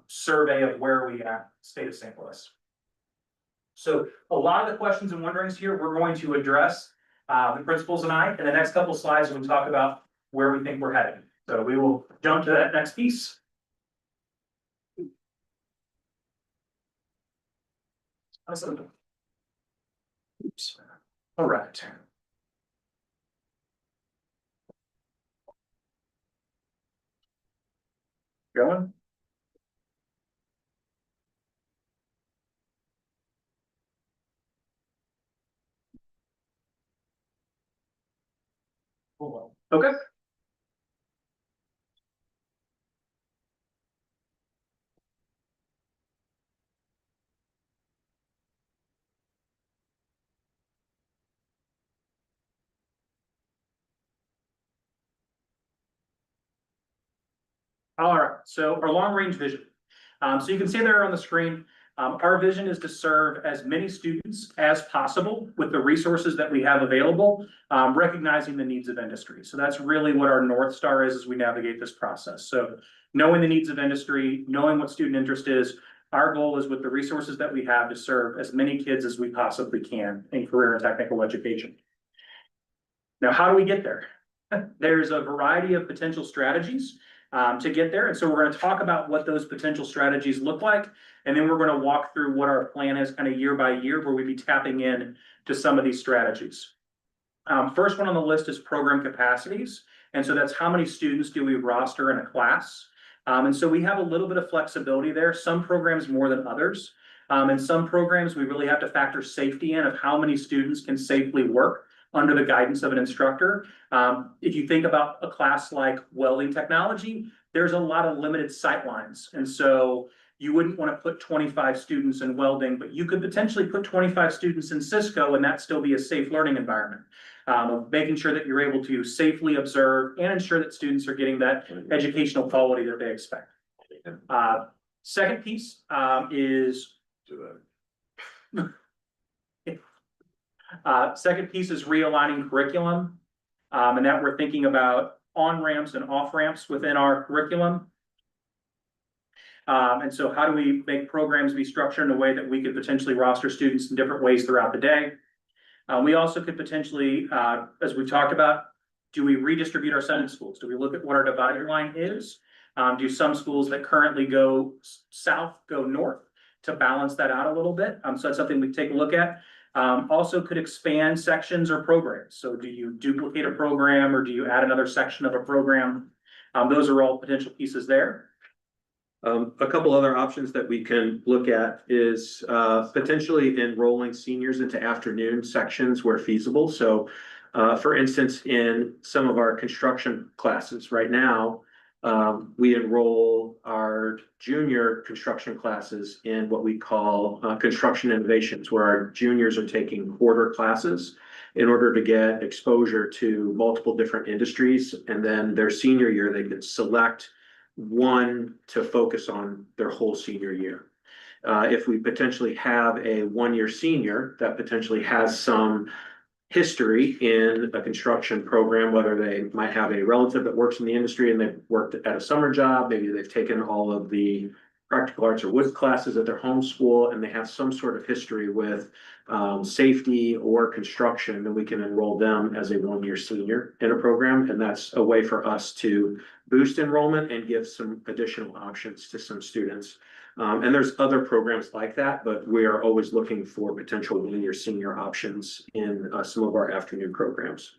survey of where we at state of St. Louis. So a lot of the questions and wonderings here, we're going to address the principals and I in the next couple slides when we talk about where we think we're headed. So we will jump to that next piece. Awesome. Oops. All right. Going? Okay. All right, so our long-range vision. So you can see there on the screen, our vision is to serve as many students as possible with the resources that we have available, recognizing the needs of industry. So that's really what our North Star is as we navigate this process. So knowing the needs of industry, knowing what student interest is, our goal is with the resources that we have to serve as many kids as we possibly can in career and technical education. Now, how do we get there? There's a variety of potential strategies to get there. And so we're going to talk about what those potential strategies look like. And then we're going to walk through what our plan is kind of year by year, where we'd be tapping in to some of these strategies. First one on the list is program capacities. And so that's how many students do we roster in a class. And so we have a little bit of flexibility there, some programs more than others. In some programs, we really have to factor safety in of how many students can safely work under the guidance of an instructor. If you think about a class like welding technology, there's a lot of limited sight lines. And so you wouldn't want to put 25 students in welding, but you could potentially put 25 students in Cisco and that still be a safe learning environment. Making sure that you're able to safely observe and ensure that students are getting that educational quality that they expect. Second piece is realigning curriculum, and that we're thinking about on-ramps and off-ramps within our curriculum. And so how do we make programs be structured in a way that we could potentially roster students in different ways throughout the day? We also could potentially, as we've talked about, do we redistribute our sending schools? Do we look at what our divider line is? Do some schools that currently go south go north to balance that out a little bit? So that's something we take a look at. Also could expand sections or programs. So do you duplicate a program or do you add another section of a program? Those are all potential pieces there. A couple other options that we can look at is potentially enrolling seniors into afternoon sections where feasible. So for instance, in some of our construction classes right now, we enroll our junior construction classes in what we call construction innovations, where our juniors are taking quarter classes in order to get exposure to multiple different industries. And then their senior year, they can select one to focus on their whole senior year. If we potentially have a one-year senior that potentially has some history in a construction program, whether they might have a relative that works in the industry and they've worked at a summer job, maybe they've taken all of the practical arts or wood classes at their home school, and they have some sort of history with safety or construction, then we can enroll them as a one-year senior in a program. And that's a way for us to boost enrollment and give some additional options to some students. And there's other programs like that, but we are always looking for potential one-year senior options in some of our afternoon programs.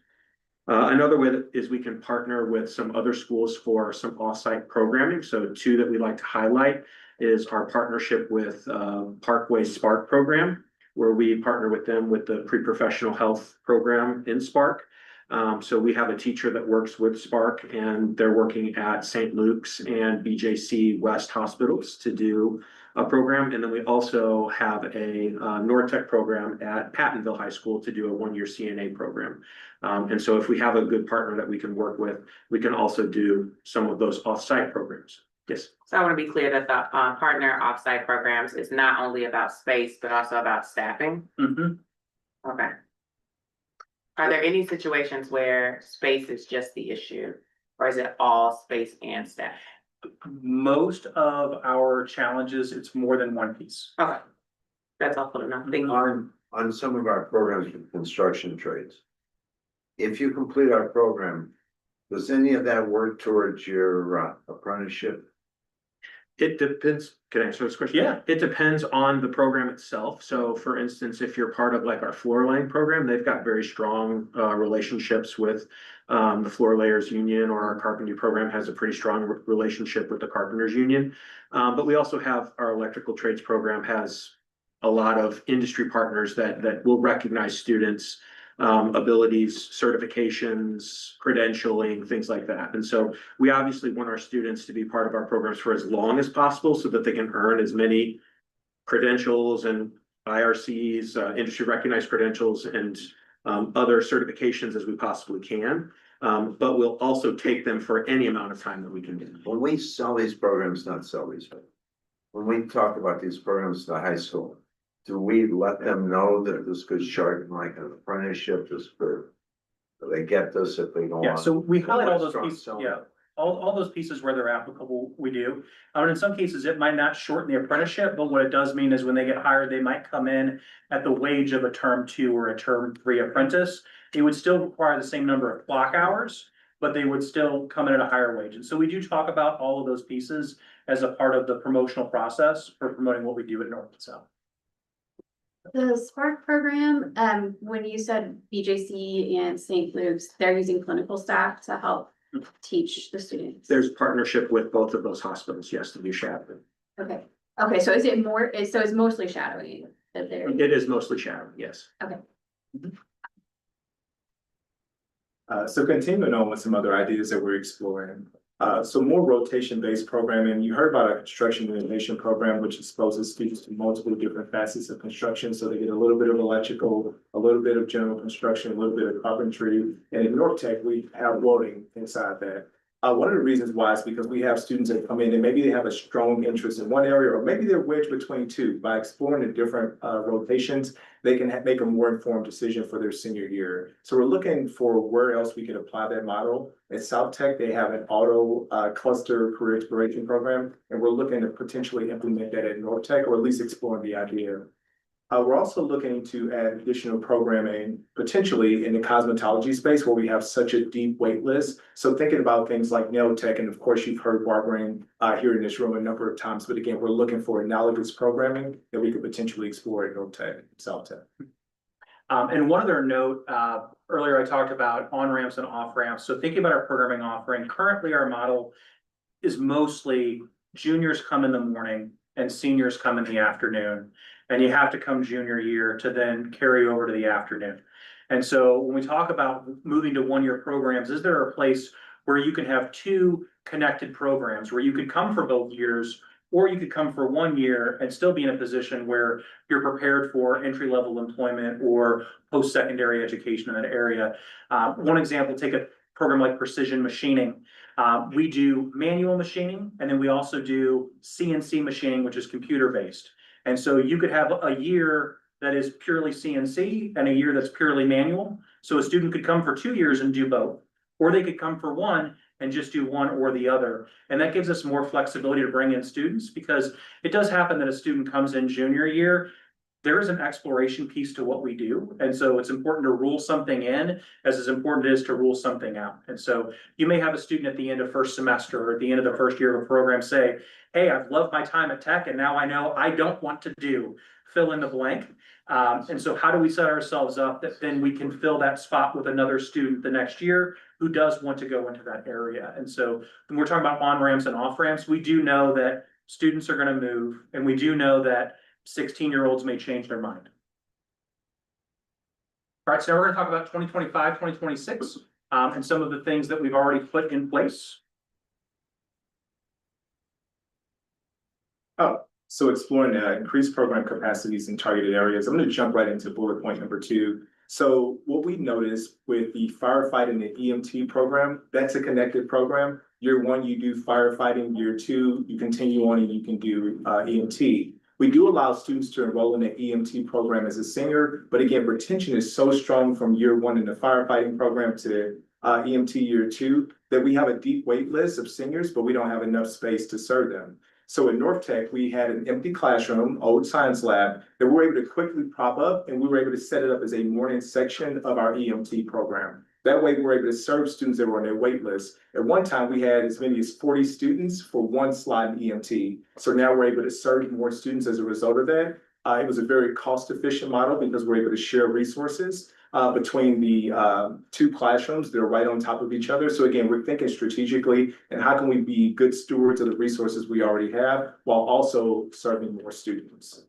Another way that is we can partner with some other schools for some off-site programming. So two that we like to highlight is our partnership with Parkway Spark program, where we partner with them with the pre-professional health program in Spark. So we have a teacher that works with Spark, and they're working at St. Luke's and BJC West hospitals to do a program. And then we also have a Nortech program at Pattonville High School to do a one-year CNA program. And so if we have a good partner that we can work with, we can also do some of those off-site programs. Yes. So I want to be clear that the partner offsite programs is not only about space, but also about staffing. Mm-hmm. Okay. Are there any situations where space is just the issue, or is it all space and staff? Most of our challenges, it's more than one piece. Okay. That's helpful to know. Thank you. On some of our programs with construction trades, if you complete our program, does any of that work towards your apprenticeship? It depends. Can I answer this question? Yeah. It depends on the program itself. So for instance, if you're part of like our floor laying program, they've got very strong relationships with the floor layers union, or our carpentry program has a pretty strong relationship with the carpenters union. But we also have our electrical trades program has a lot of industry partners that will recognize students' abilities, certifications, credentialing, things like that. And so we obviously want our students to be part of our programs for as long as possible so that they can earn as many credentials and IRCs, industry recognized credentials, and other certifications as we possibly can. but we'll also take them for any amount of time that we can do. When we sell these programs, not sell these, but when we talk about these programs to high school, do we let them know that this could shorten like an apprenticeship, this could, do they get this if they go on? Yeah, so we highlight all those Restaurant pieces, selling. yeah, all those pieces where they're applicable, we do. And in some cases, it might not shorten the apprenticeship, but what it does mean is when they get hired, they might come in at the wage of a term 2 or a term 3 apprentice. It would still require the same number of clock hours, but they would still come in at a higher wage. And so we do talk about all of those pieces as a part of the promotional process for promoting what we do at North and South. The Spark program, when you said BJC and St. Luke's, they're using clinical staff to help teach the students. There's partnership with both of those hospitals, yes, to do shadowing. Okay, okay, so is it more, so it's mostly shadowing that they're, It is mostly shadowing, yes. So continuing on with some other ideas that we're exploring. So more rotation-based programming. You heard about our construction innovation program, which exposes students to multiple different facets of construction. So they get a little bit of electrical, a little bit of general construction, a little bit of carpentry. And in North Tech, we have welding inside that. One of the reasons why is because we have students that come in and maybe they have a strong interest in one area, or maybe they're wedged between two. By exploring the different rotations, they can make a more informed decision for their senior year. So we're looking for where else we can apply that model. At South Tech, they have an auto cluster career exploration program, and we're looking to potentially implement that at North Tech, or at least exploring the idea. We're also looking to add additional programming, potentially in the cosmetology space where we have such a deep wait list. So thinking about things like nail tech, and of course, you've heard barbering here in this room a number of times, but again, we're looking for analogous programming that we could potentially explore at North Tech, South Tech. And one other note, earlier I talked about on-ramps and off-ramps. So thinking about our programming offering, currently our model is mostly juniors come in the morning and seniors come in the afternoon. And you have to come junior year to then carry over to the afternoon. And so when we talk about moving to one-year programs, is there a place where you can have two connected programs where you could come for both years, or you could come for 1 year and still be in a position where you're prepared for entry-level employment or post-secondary education in that area? One example, take a program like precision machining. We do manual machining, and then we also do CNC machining, which is computer-based. And so you could have a year that is purely CNC and a year that's purely manual. So a student could come for 2 years and do both, or they could come for one and just do one or the other. And that gives us more flexibility to bring in students, because it does happen that a student comes in junior year, there is an exploration piece to what we do. And so it's important to rule something in as important it is to rule something out. And so you may have a student at the end of first semester or at the end of the first year of a program say, hey, I've loved my time at Tech and now I know I don't want to do fill in the blank. And so how do we set ourselves up that then we can fill that spot with another student the next year who does want to go into that area? And so when we're talking about on-ramps and off-ramps, we do know that students are going to move, and we do know that 16-year-olds may change their mind. All right, so now we're going to talk about 2025, 2026, and some of the things that we've already put in place. So exploring increased program capacities in targeted areas. I'm going to jump right into bullet point number 2. So what we noticed with the firefighting and EMT program, that's a connected program. Year 1, you do firefighting. Year 2, you continue on and you can do EMT. We do allow students to enroll in the EMT program as a senior, but again, retention is so strong from year 1 in the firefighting program to EMT year 2 that we have a deep wait list of seniors, but we don't have enough space to serve them. So at North Tech, we had an empty classroom, old science lab, that we were able to quickly prop up, and we were able to set it up as a morning section of our EMT program. That way, we were able to serve students that were on their wait list. At one time, we had as many as 40 students for one slot in EMT. So now we're able to serve more students as a result of that. It was a very cost-efficient model because we're able to share resources between the 2 classrooms that are right on top of each other. So again, we're thinking strategically, and how can we be good stewards of the resources we already have while also serving more students?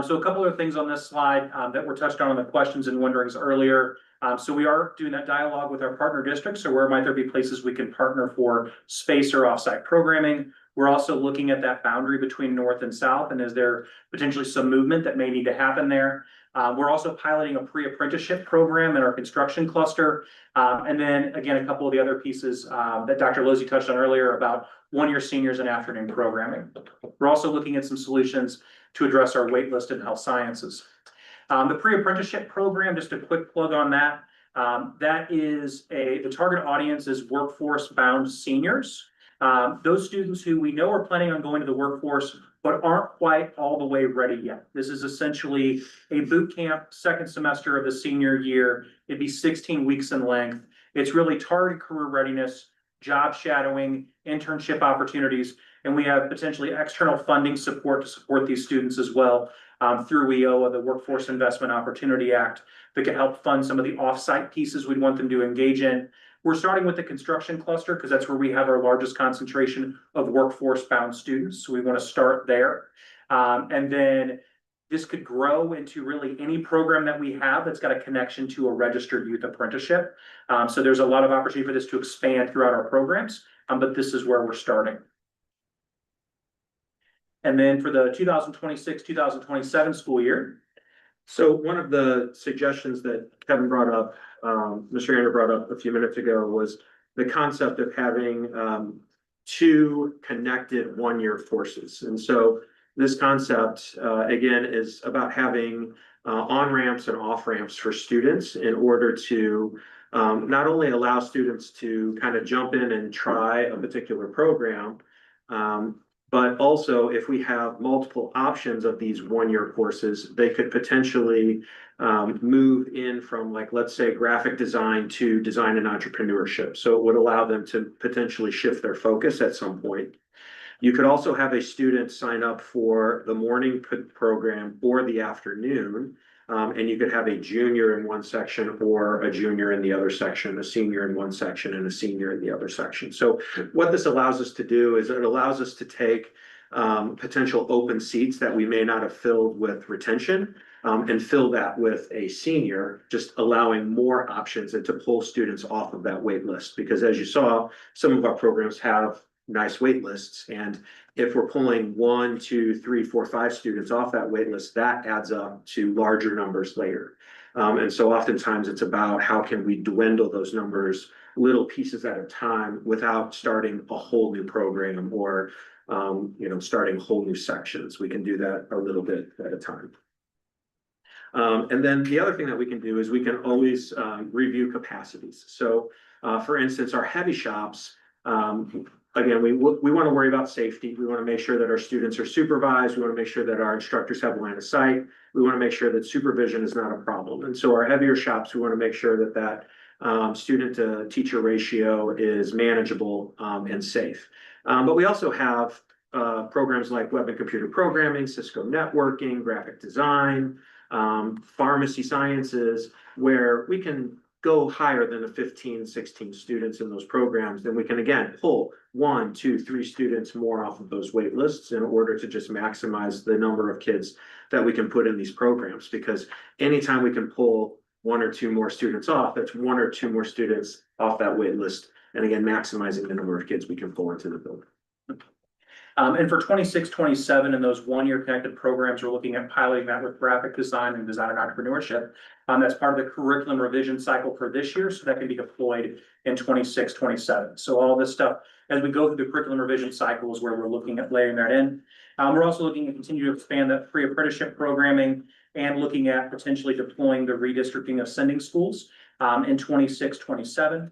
So a couple of things on this slide that were touched on in the questions and wonderings earlier. So we are doing that dialogue with our partner districts. So where might there be places we can partner for space or offsite programming? We're also looking at that boundary between north and south, and is there potentially some movement that may need to happen there? We're also piloting a pre-apprenticeship program in our construction cluster. And then again, a couple of the other pieces that Dr. Lozzi touched on earlier about one-year seniors and afternoon programming. We're also looking at some solutions to address our wait list in health sciences. The pre-apprenticeship program, just a quick plug on that. The target audience is workforce-bound seniors. Those students who we know are planning on going to the workforce, but aren't quite all the way ready yet. This is essentially a boot camp, second semester of the senior year. It'd be 16 weeks in length. It's really targeted career readiness, job shadowing, internship opportunities, and we have potentially external funding support to support these students as well through WIOA, the Workforce Investment Opportunity Act, that can help fund some of the offsite pieces we'd want them to engage in. We're starting with the construction cluster because that's where we have our largest concentration of workforce-bound students. So we want to start there. And then this could grow into really any program that we have that's got a connection to a registered youth apprenticeship. So there's a lot of opportunity for this to expand throughout our programs, but this is where we're starting. And then for the 2026-2027 school year. So one of the suggestions that Kevin brought up, Mr. Ander brought up a few minutes ago, was the concept of having two connected one-year courses. And so this concept, again, is about having on-ramps and off-ramps for students in order to not only allow students to kind of jump in and try a particular program, but also if we have multiple options of these one-year courses, they could potentially move in from, like, let's say, graphic design to design and entrepreneurship. So it would allow them to potentially shift their focus at some point. You could also have a student sign up for the morning program or the afternoon, and you could have a junior in one section or a junior in the other section, a senior in one section and a senior in the other section. So what this allows us to do is it allows us to take potential open seats that we may not have filled with retention and fill that with a senior, just allowing more options and to pull students off of that wait list. Because as you saw, some of our programs have nice wait lists, and if we're pulling 1, 2, 3, 4, 5 students off that wait list, that adds up to larger numbers later. And so oftentimes it's about how can we dwindle those numbers little pieces at a time without starting a whole new program or starting whole new sections. We can do that a little bit at a time. And then the other thing that we can do is we can always review capacities. So for instance, our heavy shops, again, we want to worry about safety. We want to make sure that our students are supervised. We want to make sure that our instructors have line of sight. We want to make sure that supervision is not a problem. And so our heavier shops, we want to make sure that that student to teacher ratio is manageable and safe. But we also have programs like web and computer programming, Cisco networking, graphic design, pharmacy sciences, where we can go higher than the 15, 16 students in those programs, then we can again pull 1, 2, 3 students more off of those wait lists in order to just maximize the number of kids that we can put in these programs. Because anytime we can pull 1 or 2 more students off, that's 1 or 2 more students off that wait list. And again, maximizing the number of kids we can pull into the building. And for 26-27 and those one-year connected programs, we're looking at piloting that with graphic design and design and entrepreneurship. That's part of the curriculum revision cycle for this year, so that can be deployed in 26-27. So all this stuff, as we go through the curriculum revision cycle, is where we're looking at layering that in. We're also looking to continue to expand that pre-apprenticeship programming and looking at potentially deploying the redistricting of sending schools in 26-27.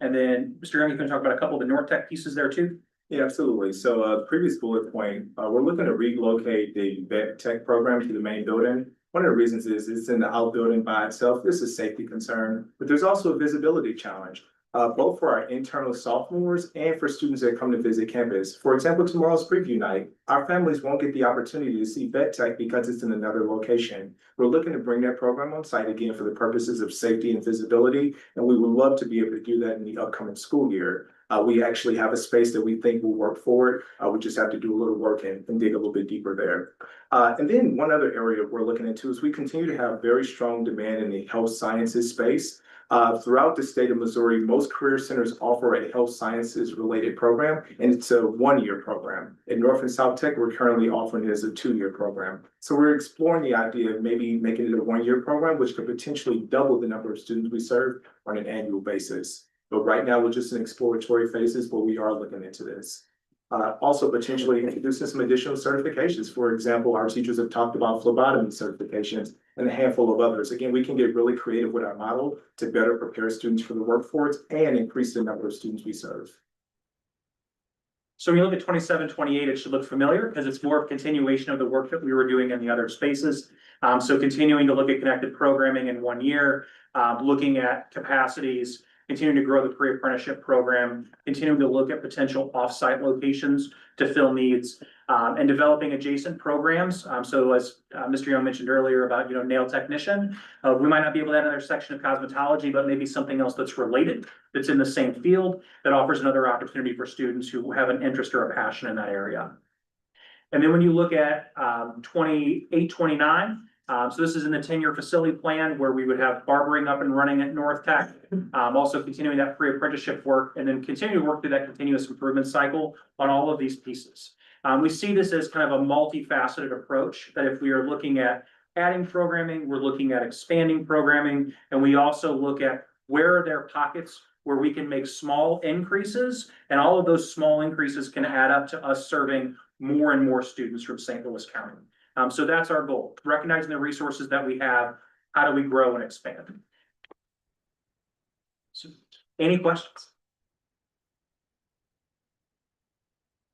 And then, Mr. Young, you can talk about a couple of the North Tech pieces there too. Yeah, absolutely. So previous bullet point, we're looking to relocate the vet tech program to the main building. One of the reasons is it's in the outbuilding by itself. This is a safety concern, but there's also a visibility challenge, both for our internal sophomores and for students that come to visit campus. For example, tomorrow's preview night, our families won't get the opportunity to see vet tech because it's in another location. We're looking to bring that program on site again for the purposes of safety and visibility, and we would love to be able to do that in the upcoming school year. We actually have a space that we think will work for it. We just have to do a little work and dig a little bit deeper there. And then one other area we're looking into is we continue to have very strong demand in the health sciences space. Throughout the state of Missouri, most career centers offer a health sciences related program, and it's a 1-year program. In North and South Tech, we're currently offering it as a 2-year program. So we're exploring the idea of maybe making it a 1-year program, which could potentially double the number of students we serve on an annual basis. But right now, we're just in exploratory phases, but we are looking into this. Also potentially introducing some additional certifications. For example, our teachers have talked about phlebotomy certifications and a handful of others. Again, we can get really creative with our model to better prepare students for the workforce and increase the number of students we serve. So when you look at 27, 28, it should look familiar because it's more of a continuation of the work that we were doing in the other spaces. So continuing to look at connected programming in 1 year, looking at capacities, continuing to grow the pre-apprenticeship program, continuing to look at potential off-site locations to fill needs, and developing adjacent programs. So as Mr. Young mentioned earlier about, nail technician, we might not be able to add another section of cosmetology, but maybe something else that's related, that's in the same field, that offers another opportunity for students who have an interest or a passion in that area. And then when you look at 28, 29, so this is in the 10-year facility plan where we would have barbering up and running at North Tech, also continuing that pre-apprenticeship work, and then continue to work through that continuous improvement cycle on all of these pieces. We see this as kind of a multifaceted approach, that if we are looking at adding programming, we're looking at expanding programming, and we also look at where are there pockets where we can make small increases, and all of those small increases can add up to us serving more and more students from St. Louis County. So that's our goal, recognizing the resources that we have, how do we grow and expand? So, any questions?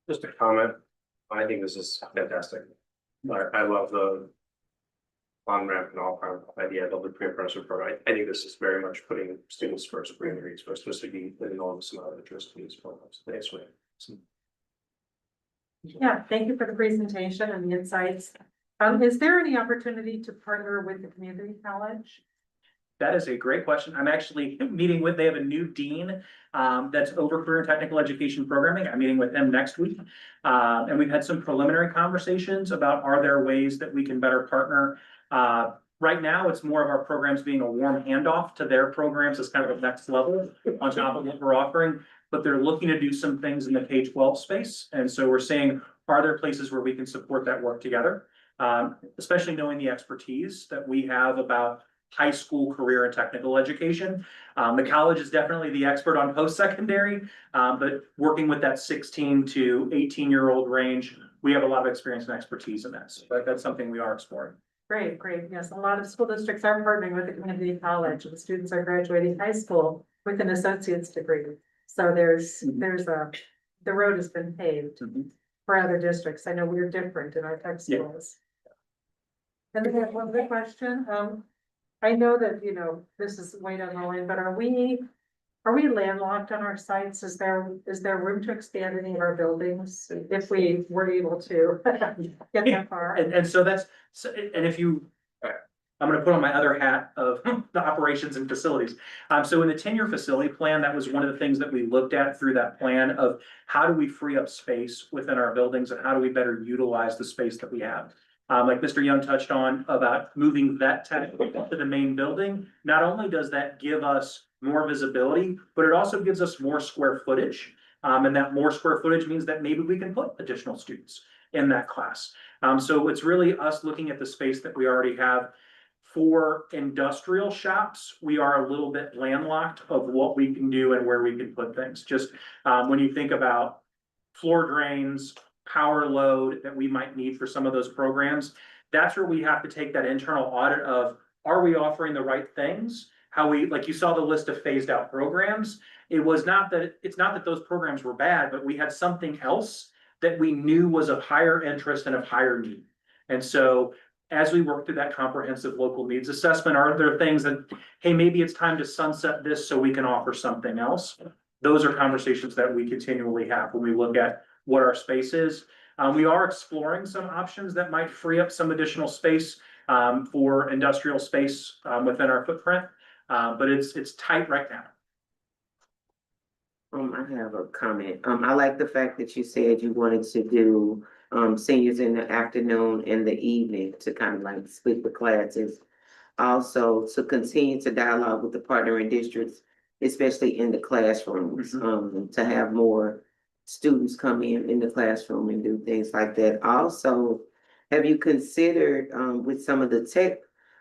Just a comment. I think this is fantastic. I love the on-ramp and off-ramp idea. I love the pre-apprenticeship program. I think this is very much putting students first, bringing their needs first, just to be an enormous amount of interest in these programs. Thanks, Wayne. Yeah, thank you for the presentation and the insights. Is there any opportunity to partner with the community college? That is a great question. I'm actually meeting with, they have a new dean that's over career and technical education programming. I'm meeting with him next week. And we've had some preliminary conversations about, are there ways that we can better partner? Right now, it's more of our programs being a warm handoff to their programs as kind of a next level on top of what we're offering. But they're looking to do some things in the K-12 space. And so we're saying, are there places where we can support that work together? Especially knowing the expertise that we have about high school career and technical education. The college is definitely the expert on post-secondary, but working with that 16 to 18-year-old range, we have a lot of experience and expertise in that. So that's something we are exploring. Great, great. Yes, a lot of school districts are partnering with the community college, and the students are graduating high school with an associate's degree. So the road has been paved for other districts. I know we're different in our tech schools. And then I have one good question. I know that, this is way down the line, but are we landlocked on our sites? Is there room to expand any of our buildings if we were able to get that far? And so that's, and if you, I'm gonna put on my other hat of the operations and facilities. So in the 10-year facility plan, that was one of the things that we looked at through that plan of how do we free up space within our buildings and how do we better utilize the space that we have? Like Mr. Young touched on about moving vet tech to the main building. Not only does that give us more visibility, but it also gives us more square footage. And that more square footage means that maybe we can put additional students in that class. So it's really us looking at the space that we already have. For industrial shops, we are a little bit landlocked of what we can do and where we can put things. Just when you think about floor drains, power load that we might need for some of those programs, that's where we have to take that internal audit of, are we offering the right things? How we, like you saw the list of phased out programs. It's not that those programs were bad, but we had something else that we knew was of higher interest and of higher need. And so as we work through that comprehensive local needs assessment, are there things that, hey, maybe it's time to sunset this so we can offer something else? Those are conversations that we continually have when we look at what our space is. We are exploring some options that might free up some additional space for industrial space within our footprint, but it's tight right now. I have a comment. I like the fact that you said you wanted to do, seniors in the afternoon and the evening to kind of like split the classes. Also, to continue to dialogue with the partnering districts, especially in the classrooms, to have more students come in the classroom and do things like that. Also, have you considered, with some of the tech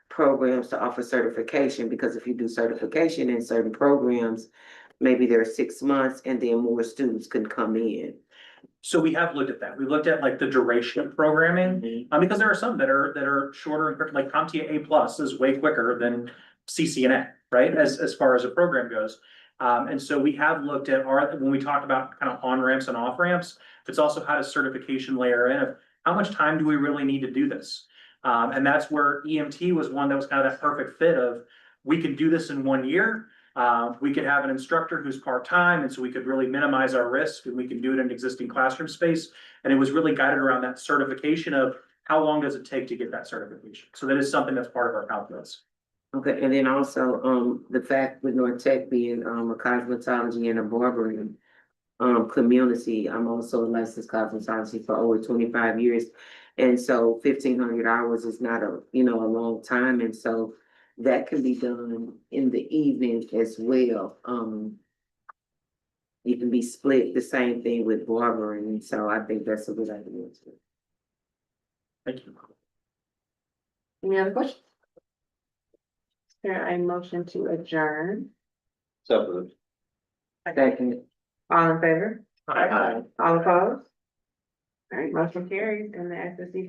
programs to offer certification? Because if you do certification in certain programs, maybe there are 6 months and then more students can come in. So we have looked at that. We looked at like the duration of programming, because there are some that are shorter, and quick, like CompTIA A plus is way quicker than CCNA, right? As far as a program goes. And so we have looked at when we talked about kind of on ramps and off ramps, it's also how does certification layer in of how much time do we really need to do this? And that's where EMT was one that was kind of that perfect fit of, we can do this in 1 year. We could have an instructor who's part-time, and so we could really minimize our risk, and we can do it in existing classroom space. And it was really guided around that certification of how long does it take to get that certification? So that is something that's part of our calculus. Okay, and then also, the fact with North Tech being, a cosmetology and a barbering, community, I'm also a licensed cosmetology for over 25 years. And so 1,500 hours is not a long time, and so that can be done in the evening as well. It can be split, the same thing with barbering, so I think that's a good idea too. Thank you. Any other questions? Is there a motion to adjourn? So. Second. All in favor? Aye. All opposed? All right, motion carries and the SSD